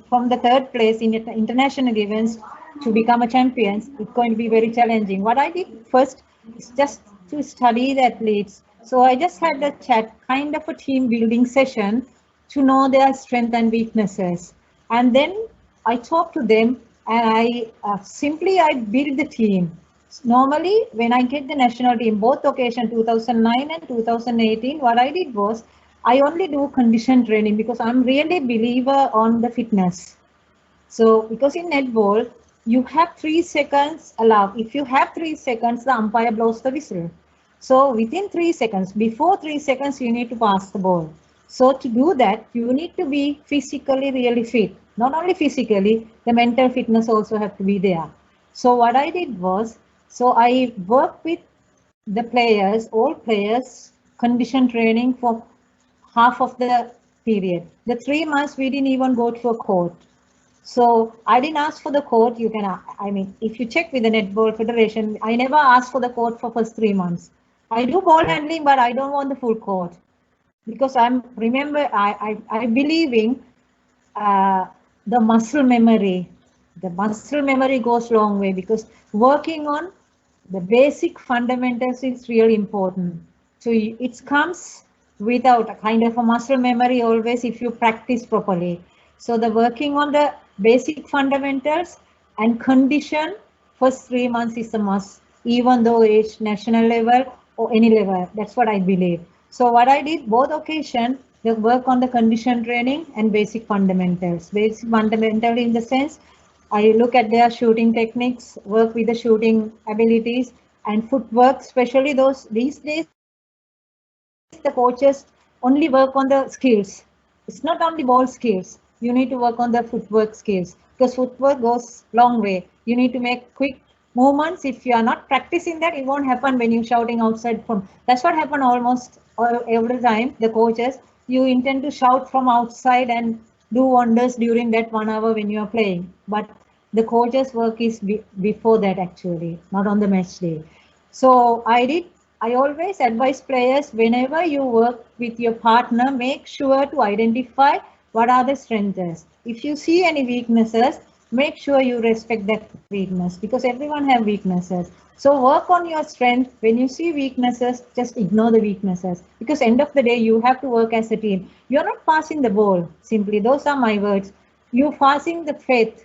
from the third place in international events to become a champion. It's going to be very challenging. What I did first is just to study the athletes. So I just had a chat, kind of a team building session to know their strengths and weaknesses. And then I talked to them and I build the team. Normally, when I get the national team, both occasion 2009 and 2018, what I did was I only do condition training because I'm really a believer on the fitness. So because in netball, you have 3 seconds allowed. If you have 3 seconds, the umpire blows the whistle. So within 3 seconds, before 3 seconds, you need to pass the ball. So to do that, you need to be physically really fit. Not only physically, the mental fitness also have to be there. So what I did was, so I worked with the players, all players, condition training for half of the period. The 3 months we didn't even go to a court. So I didn't ask for the court. You can, I mean, if you check with the Netball Federation, I never asked for the court for first 3 months. I do ball handling, but I don't want the full court because I believe in the muscle memory. The muscle memory goes a long way because working on the basic fundamentals is really important. So it comes without a kind of a muscle memory always if you practice properly. So the working on the basic fundamentals and condition first 3 months is a must, even though it's national level or any level. That's what I believe. So what I did both occasion, the work on the condition training and basic fundamentals. Basic fundamental in the sense, I look at their shooting techniques, work with the shooting abilities and footwork, especially these days, the coaches only work on the skills. It's not only ball skills. You need to work on the footwork skills because footwork goes long way. You need to make quick movements. If you are not practicing that, it won't happen when you're shouting outside from. That's what happened almost every time. The coaches, you intend to shout from outside and do wonders during that 1 hour when you are playing. But the coach's work is before that actually, not on the match day. So I always advise players whenever you work with your partner, make sure to identify what are the strengths. If you see any weaknesses, make sure you respect that weakness because everyone have weaknesses. So work on your strength. When you see weaknesses, just ignore the weaknesses because end of the day, you have to work as a team. You're not passing the ball simply. Those are my words. You're passing the faith.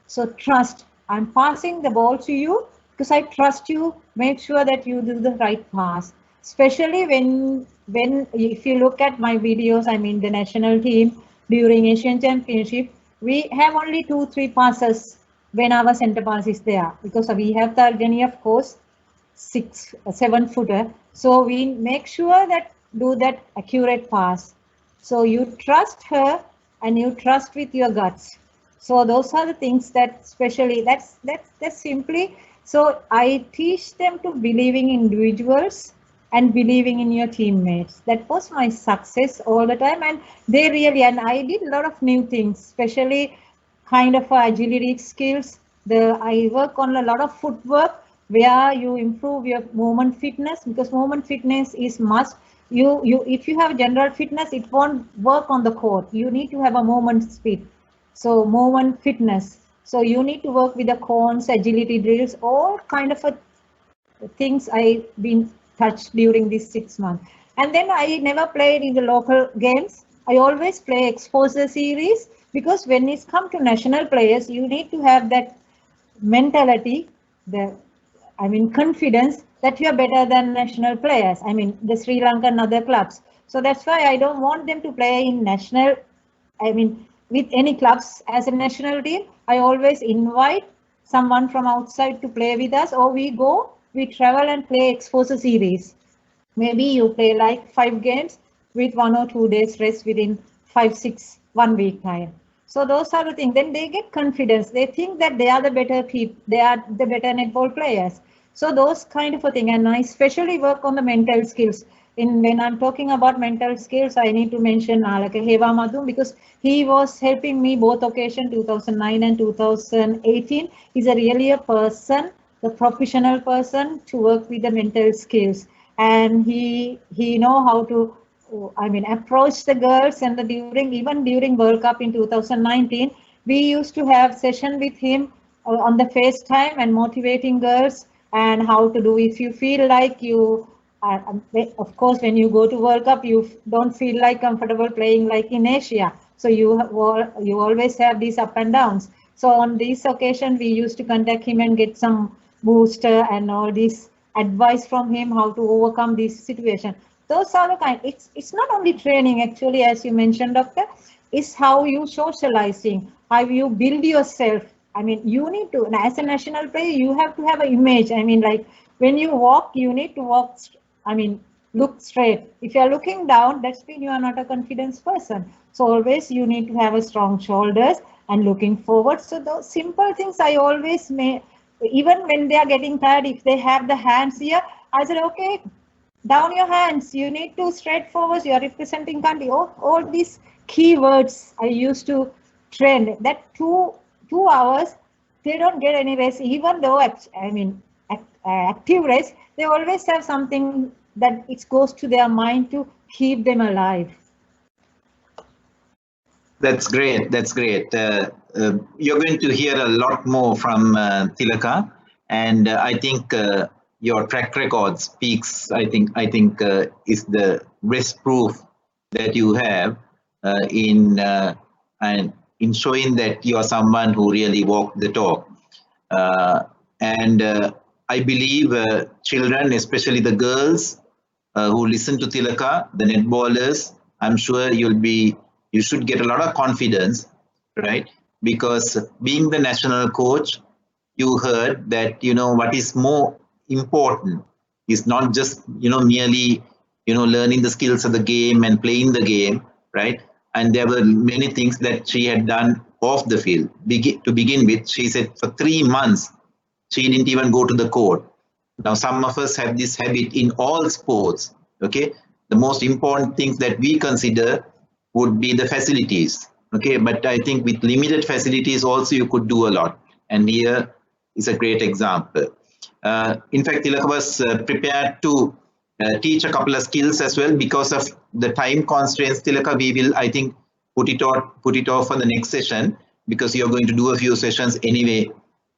So trust. I'm passing the ball to you because I trust you. Make sure that you do the right pass. Especially when if you look at my videos, I mean the national team during Asian Championship, we have only 2-3 passes when our center pass is there because we have Tarjani, of course, 6-7 footer. So we make sure that do that accurate pass. So you trust her and you trust with your guts. So those are the things that especially that's simply. So I teach them to believing in individuals and believing in your teammates. That was my success all the time. And they really, and I did a lot of new things, especially kind of agility skills. I work on a lot of footwork where you improve your movement fitness because movement fitness is must. If you have general fitness, it won't work on the court. You need to have a movement speed. So movement fitness. So you need to work with the cones, agility drills, all kind of things I've been touched during these 6 months. And then I never played in the local games. I always play exposure series because when it's come to national players, you need to have that mentality, confidence that you are better than national players. I mean, the Sri Lankan and other clubs. So that's why I don't want them to play in national, with any clubs as a national team. I always invite someone from outside to play with us, or we travel and play exposure series. Maybe you play like 5 games with 1 or 2 days rest within 5-6 1 week time. So those are the things. Then they get confidence. They think that they are the better people. They are the better netball players. So those kind of a thing. And I especially work on the mental skills. when I'm talking about mental skills, I need to mention Nalaka Ahamadeen because he was helping me both occasion 2009 and 2018. He's a really a person, the professional person to work with the mental skills, and he know how to, I mean, approach the girls. And even during World Cup in 2019, we used to have session with him on the FaceTime and motivating girls and how to do. If you feel like you of course, when you go to World Cup, you don't feel like comfortable playing like in Asia. So you always have these up and downs. So on this occasion, we used to contact him and get some booster and all this advice from him how to overcome this situation. Those are the kind. It's not only training actually, as you mentioned, doctor. It's how you socializing, how you build yourself. I mean, you need to, as a national player, you have to have an image. I mean, like when you walk, you need to walk. I mean, look straight. If you're looking down, that's mean you are not a confidence person. So always you need to have a strong shoulders and looking forward. So those simple things I always make, even when they are getting tired, if they have the hands here, I said, okay, down your hands. You need to straight forward. You are representing country. All these keywords I used to train. That two hours, they don't get any rest, even though, I mean, active race, they always have something that it goes to their mind to keep them alive. That's great. That's great. You're going to hear a lot more from Thilaka, and I think your track record speaks. I think is the best proof that you have in showing that you are someone who really walked the talk. I believe children, especially the girls who listen to Thilaka, the netballers, I'm sure you should get a lot of confidence, right? Because being the national coach, you heard that, what is more important is not just, merely, learning the skills of the game and playing the game, right? And there were many things that she had done off the field. To begin with, she said for 3 months, she didn't even go to the court. Now, some of us have this habit in all sports, okay? The most important things that we consider would be the facilities, okay? But I think with limited facilities also you could do a lot. And here is a great example. In fact, Thilaka was prepared to teach a couple of skills as well. Because of the time constraints, Thilaka, we will, I think, put it off for the next session, because you're going to do a few sessions anyway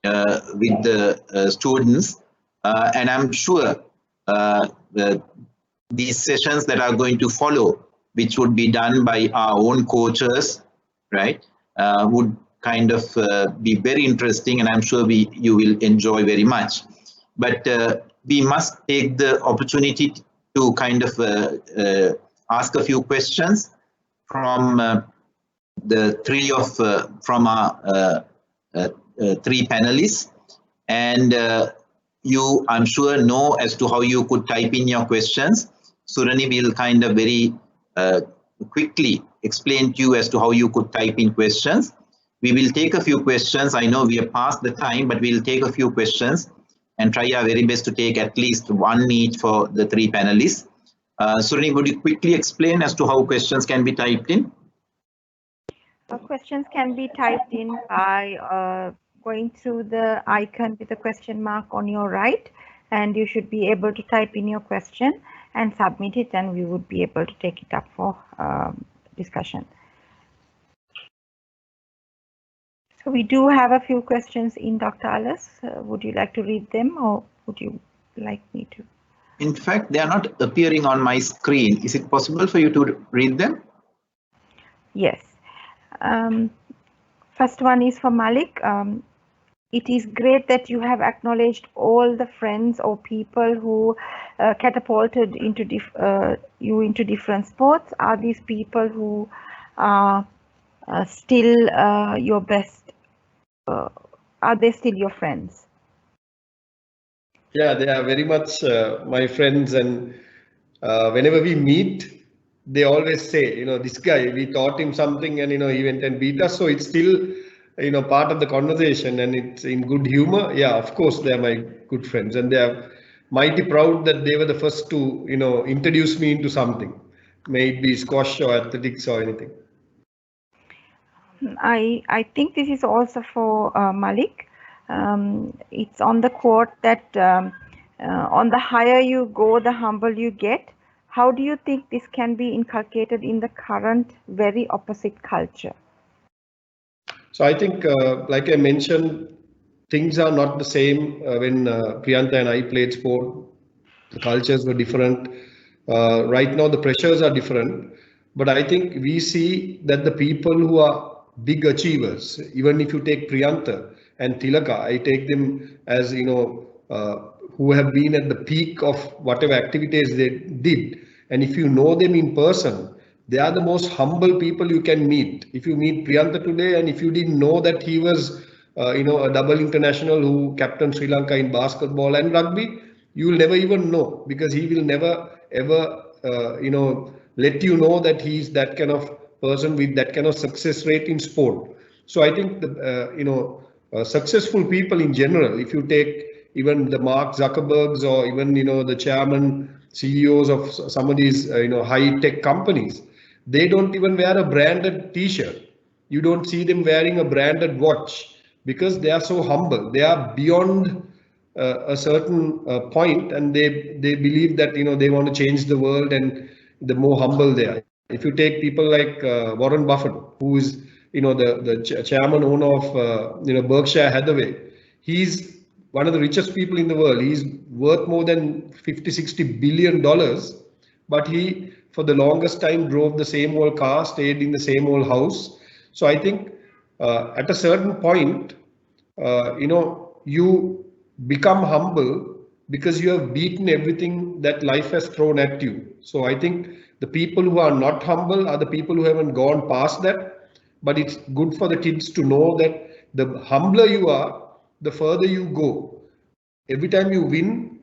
with the students. And I'm sure these sessions that are going to follow, which would be done by our own coaches, right, would kind of be very interesting, and I'm sure you will enjoy very much. But we must take the opportunity to kind of ask a few questions from the from our three panelists, and you, I'm sure, know as to how you could type in your questions. Surani will kind of very quickly explain to you as to how you could type in questions. We will take a few questions. I know we are past the time, but we'll take a few questions and try our very best to take at least one each for the three panelists. Surani, would you quickly explain as to how questions can be typed in? Questions can be typed in by going through the icon with the question mark on your right, and you should be able to type in your question and submit it, and we would be able to take it up for discussion. So we do have a few questions in, Dr. Alice. Would you like to read them, or would you like me to? In fact, they are not appearing on my screen. Is it possible for you to read them? Yes. First one is for Malik. It is great that you have acknowledged all the friends or people who catapulted into you into different sports. Are these people who are still your best? Are they still your friends? Yeah, they are very much my friends, and whenever we meet, they always say, this guy, we taught him something, and he went and beat us. So it's still part of the conversation, and it's in good humor. Yeah, of course, they are my good friends, and they are mighty proud that they were the first to, introduce me into something, may it be squash or athletics or anything. I think this is also for Malik. It's on the quote that on the higher you go, the humble you get. How do you think this can be inculcated in the current very opposite culture? So I think, like I mentioned, things are not the same when Priyantha and I played sport. The cultures were different. Right now, the pressures are different. But I think we see that the people who are big achievers, even if you take Priyantha and Thilaka, I take them as, who have been at the peak of whatever activities they did. And if you know them in person, they are the most humble people you can meet. If you meet Priyantha today, and if you didn't know that he was, a double international who captained Sri Lanka in basketball and rugby, you will never even know, because he will never ever, let you know that he's that kind of person with that kind of success rate in sport. So I think the, successful people in general, if you take even the Mark Zuckerbergs or even, the chairman, CEOs of some of these, high tech companies, they don't even wear a branded t-shirt. You don't see them wearing a branded watch, because they are so humble. They are beyond a certain point, and they believe that, they want to change the world, and the more humble they are. If you take people like Warren Buffett, who is, the chairman owner of Berkshire Hathaway, he's one of the richest people in the world. He's worth more than 50-60 billion dollars, but he for the longest time drove the same old car, stayed in the same old house. So I think at a certain point, you become humble because you have beaten everything that life has thrown at you. So I think the people who are not humble are the people who haven't gone past that. But it's good for the kids to know that the humbler you are, the further you go. Every time you win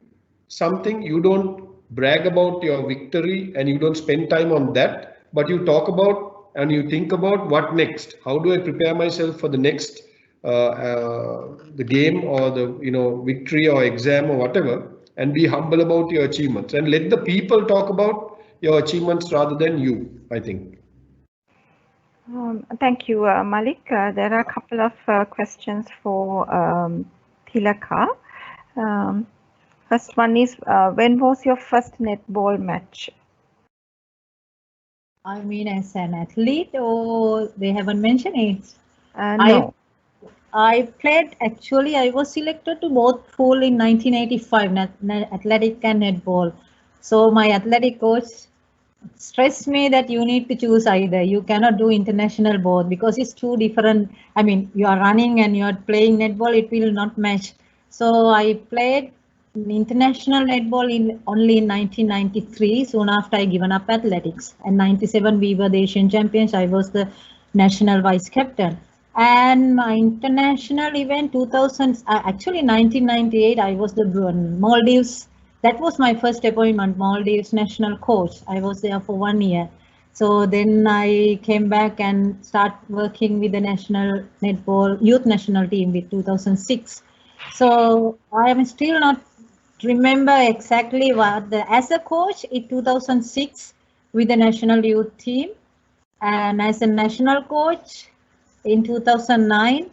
something, you don't brag about your victory and you don't spend time on that, but you talk about and you think about what next. How do I prepare myself for the next the game or the victory or exam or whatever, and be humble about your achievements and let the people talk about your achievements rather than you, I think. Thank you, Malik. There are a couple of questions for Thilaka. First one is, when was your first netball match? I mean, as an athlete, or they haven't mentioned it? No. I played, actually, I was selected to both pool in 1985, athletic and netball. So my athletic coach stressed me that you need to choose either. You cannot do international both because it's two different. I mean, you are running and you are playing netball, it will not match. So I played international netball only in 1993, soon after I given up athletics. And 97 we were the Asian champions. I was the national vice captain. And my international event 2000, actually 1998, I was the Maldives. That was my first appointment, Maldives national coach. I was there for 1 year. So then I came back and start working with the national netball youth national team with 2006. So I am still not remember exactly what as a coach in 2006 with the national youth team, and as a national coach in 2009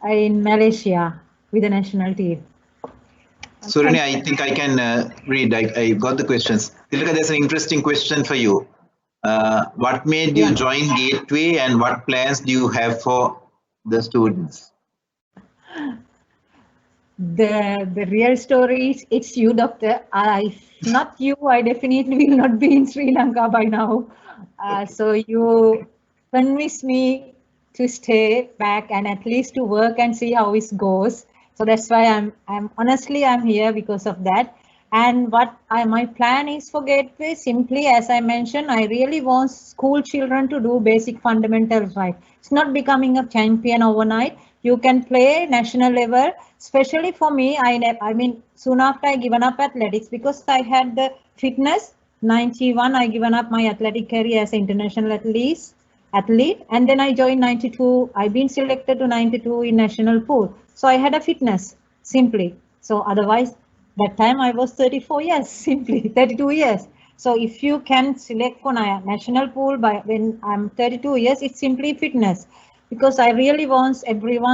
in Malaysia with the national team. Surini, I think I can read. I got the questions. Thilaka, there's an interesting question for you. What made you join Gateway, and what plans do you have for the students? The real story is it's you, doctor. If not you, I definitely will not be in Sri Lanka by now. So you convinced me to stay back and at least to work and see how it goes. So that's why I'm honestly I'm here because of that. And what my plan is for Gateway, simply as I mentioned, I really want school children to do basic fundamentals right. It's not becoming a champion overnight. You can play national level, especially for me. I mean, soon after I given up athletics because I had the fitness. 91, I given up my athletic career as an international athlete, and then I joined 92. I've been selected to 92 in national pool. So I had a fitness simply. So otherwise, That time I was 34 years, simply 32 years. So if you can select for national pool by when I'm 32 years, it's simply fitness. Because I really want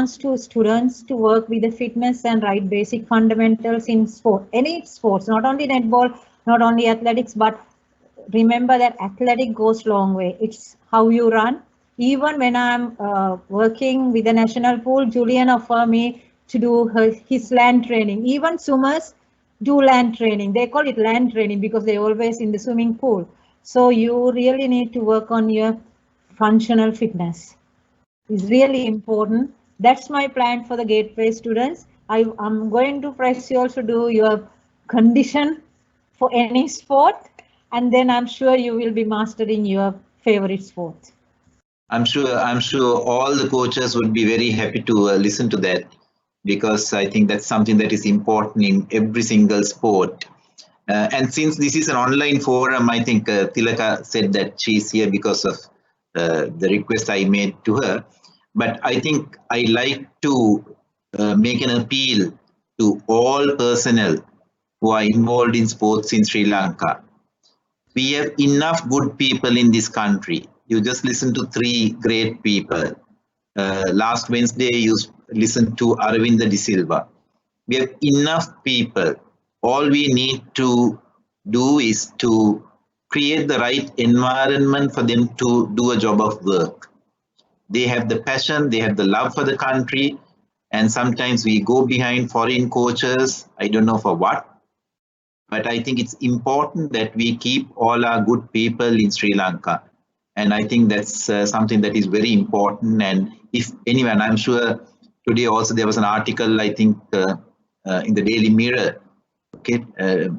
students to work with the fitness and right basic fundamentals in sport, any sports, not only netball, not only athletics, but remember that athletic goes long way. It's how you run. Even when I'm working with the national pool, Julian offered me to do his land training. Even swimmers do land training. They call it land training because they're always in the swimming pool. So you really need to work on your functional fitness. It's really important. That's my plan for the gateway students. I'm going to press you also do your condition for any sport, and then I'm sure you will be mastering your favorite sport. I'm sure all the coaches would be very happy to listen to that, because I think that's something that is important in every single sport. And since this is an online forum, I think Thilaka said that she's here because of the request I made to her. But I think I like to make an appeal to all personnel who are involved in sports in Sri Lanka. We have enough good people in this country. You just listen to 3 great people. Last Wednesday, you listened to Aravinda De Silva. We have enough people. All we need to do is to create the right environment for them to do a job of work. They have the passion, they have the love for the country, and sometimes we go behind foreign coaches, I don't know for what. But I think it's important that we keep all our good people in Sri Lanka. And I think that's something that is very important. And if anyone, I'm sure today also there was an article, I think, in the Daily Mirror, okay,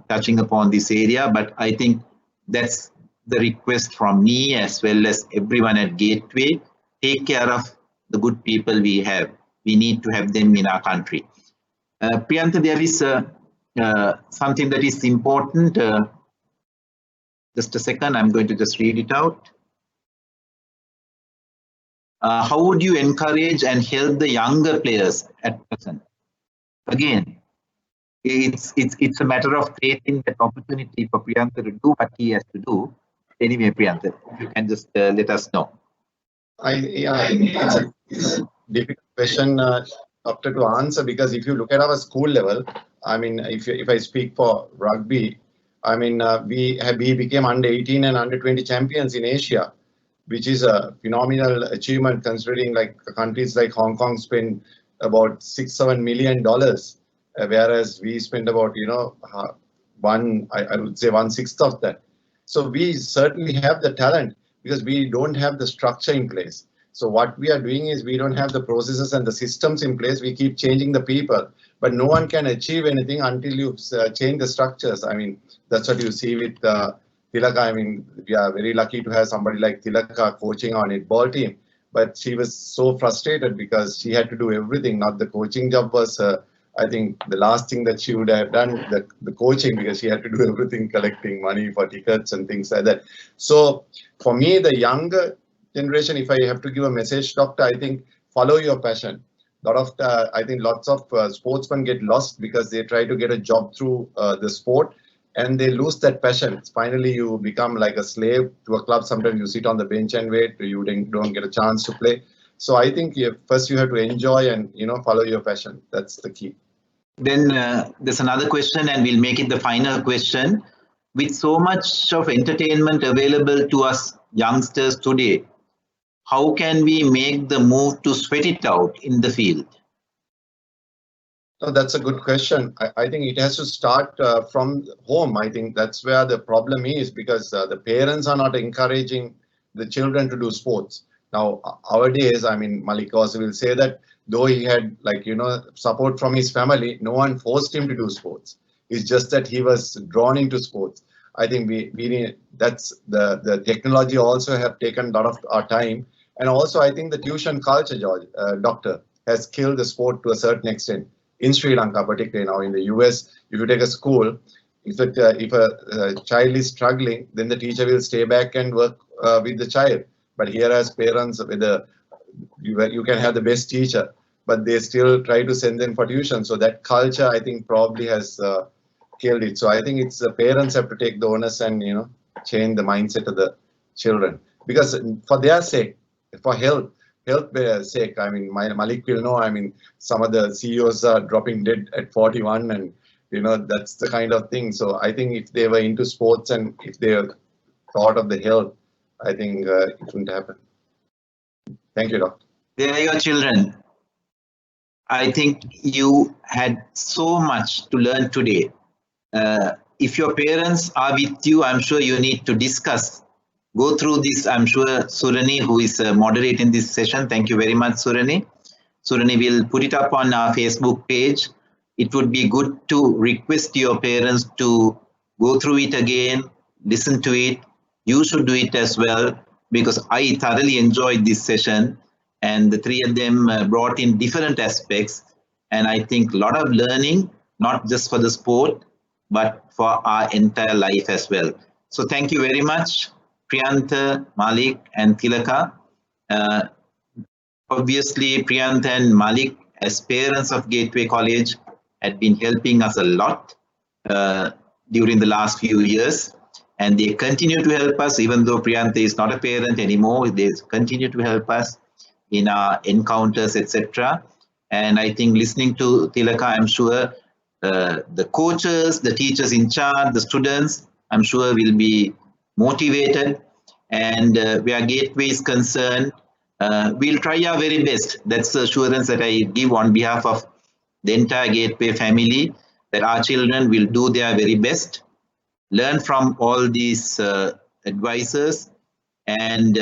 touching upon this area. But I think that's the request from me as well as everyone at Gateway. Take care of the good people we have. We need to have them in our country. Priyantha, there is something that is important. Just a second, I'm going to just read it out. How would you encourage and help the younger players at present? Again, it's a matter of creating that opportunity for Priyantha to do what he has to do. Anyway, Priyantha, you can just let us know. It's a difficult question, Doctor, to answer, because if you look at our school level, I mean, if I speak for rugby, I mean, we became under 18 and under 20 champions in Asia, which is a phenomenal achievement considering like countries like Hong Kong spend about $6-7 million, whereas we spend about, you know, I would say 1/6 of that. So we certainly have the talent because we don't have the structure in place. So what we are doing is we don't have the processes and the systems in place. We keep changing the people, but no one can achieve anything until you change the structures. I mean, that's what you see with Thilaka. I mean, we are very lucky to have somebody like Thilaka coaching our netball team, but she was so frustrated because she had to do everything. Not the coaching job was, I think, the last thing that she would have done, the coaching, because she had to do everything, collecting money for tickets and things like that. So for me, the younger generation, if I have to give a message, Doctor, I think follow your passion. I think lots of sportsmen get lost because they try to get a job through the sport and they lose that passion. Finally, you become like a slave to a club. Sometimes you sit on the bench and wait. You don't get a chance to play. So I think first you have to enjoy and, you know, follow your passion. That's the key. Then there's another question, and we'll make it the final question. With so much of entertainment available to us youngsters today, how can we make the move to sweat it out in the field? Oh, that's a good question. I think it has to start from home. I think that's where the problem is, because the parents are not encouraging the children to do sports. Now, nowadays, I mean, Malik also will say that though he had, like, you know, support from his family, no one forced him to do sports. It's just that he was drawn into sports. I think we need, that's the technology also have taken a lot of our time. And also, I think the tuition culture, Doctor, has killed the sport to a certain extent. In Sri Lanka, particularly now in the US, if you take a school, if a child is struggling, then the teacher will stay back and work with the child. But here as parents, you can have the best teacher, but they still try to send them for tuition. So that culture, I think, probably has killed it. So I think it's the parents have to take the onus and, you know, change the mindset of the children, because for their sake, for health sake, I mean, Malik will know, I mean, some of the CEOs are dropping dead at 41, and, you know, that's the kind of thing. So I think if they were into sports and if they thought of the health, I think it wouldn't happen. Thank you, Doctor. There are your children. I think you had so much to learn today. If your parents are with you, I'm sure you need to discuss. Go through this. I'm sure Surani, who is moderating this session, thank you very much, Surani. Surani will put it up on our Facebook page. It would be good to request your parents to go through it again, listen to it. You should do it as well, because I thoroughly enjoyed this session, and the three of them brought in different aspects. And I think a lot of learning, not just for the sport, but for our entire life as well. So thank you very much, Priyantha, Malik, and Thilaka. Obviously, Priyantha and Malik, as parents of Gateway College, had been helping us a lot during the last few years. And they continue to help us, even though Priyantha is not a parent anymore. They continue to help us in our encounters, etc. And I think listening to Thilaka, I'm sure the coaches, the teachers in charge, the students, I'm sure will be motivated. And where Gateway is concerned, we'll try our very best. That's the assurance that I give on behalf of the entire Gateway family, that our children will do their very best, learn from all these advisors, and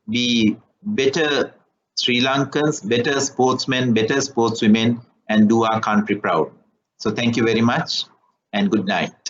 be better Sri Lankans, better sportsmen, better sportswomen, and do our country proud. So thank you very much, and good night.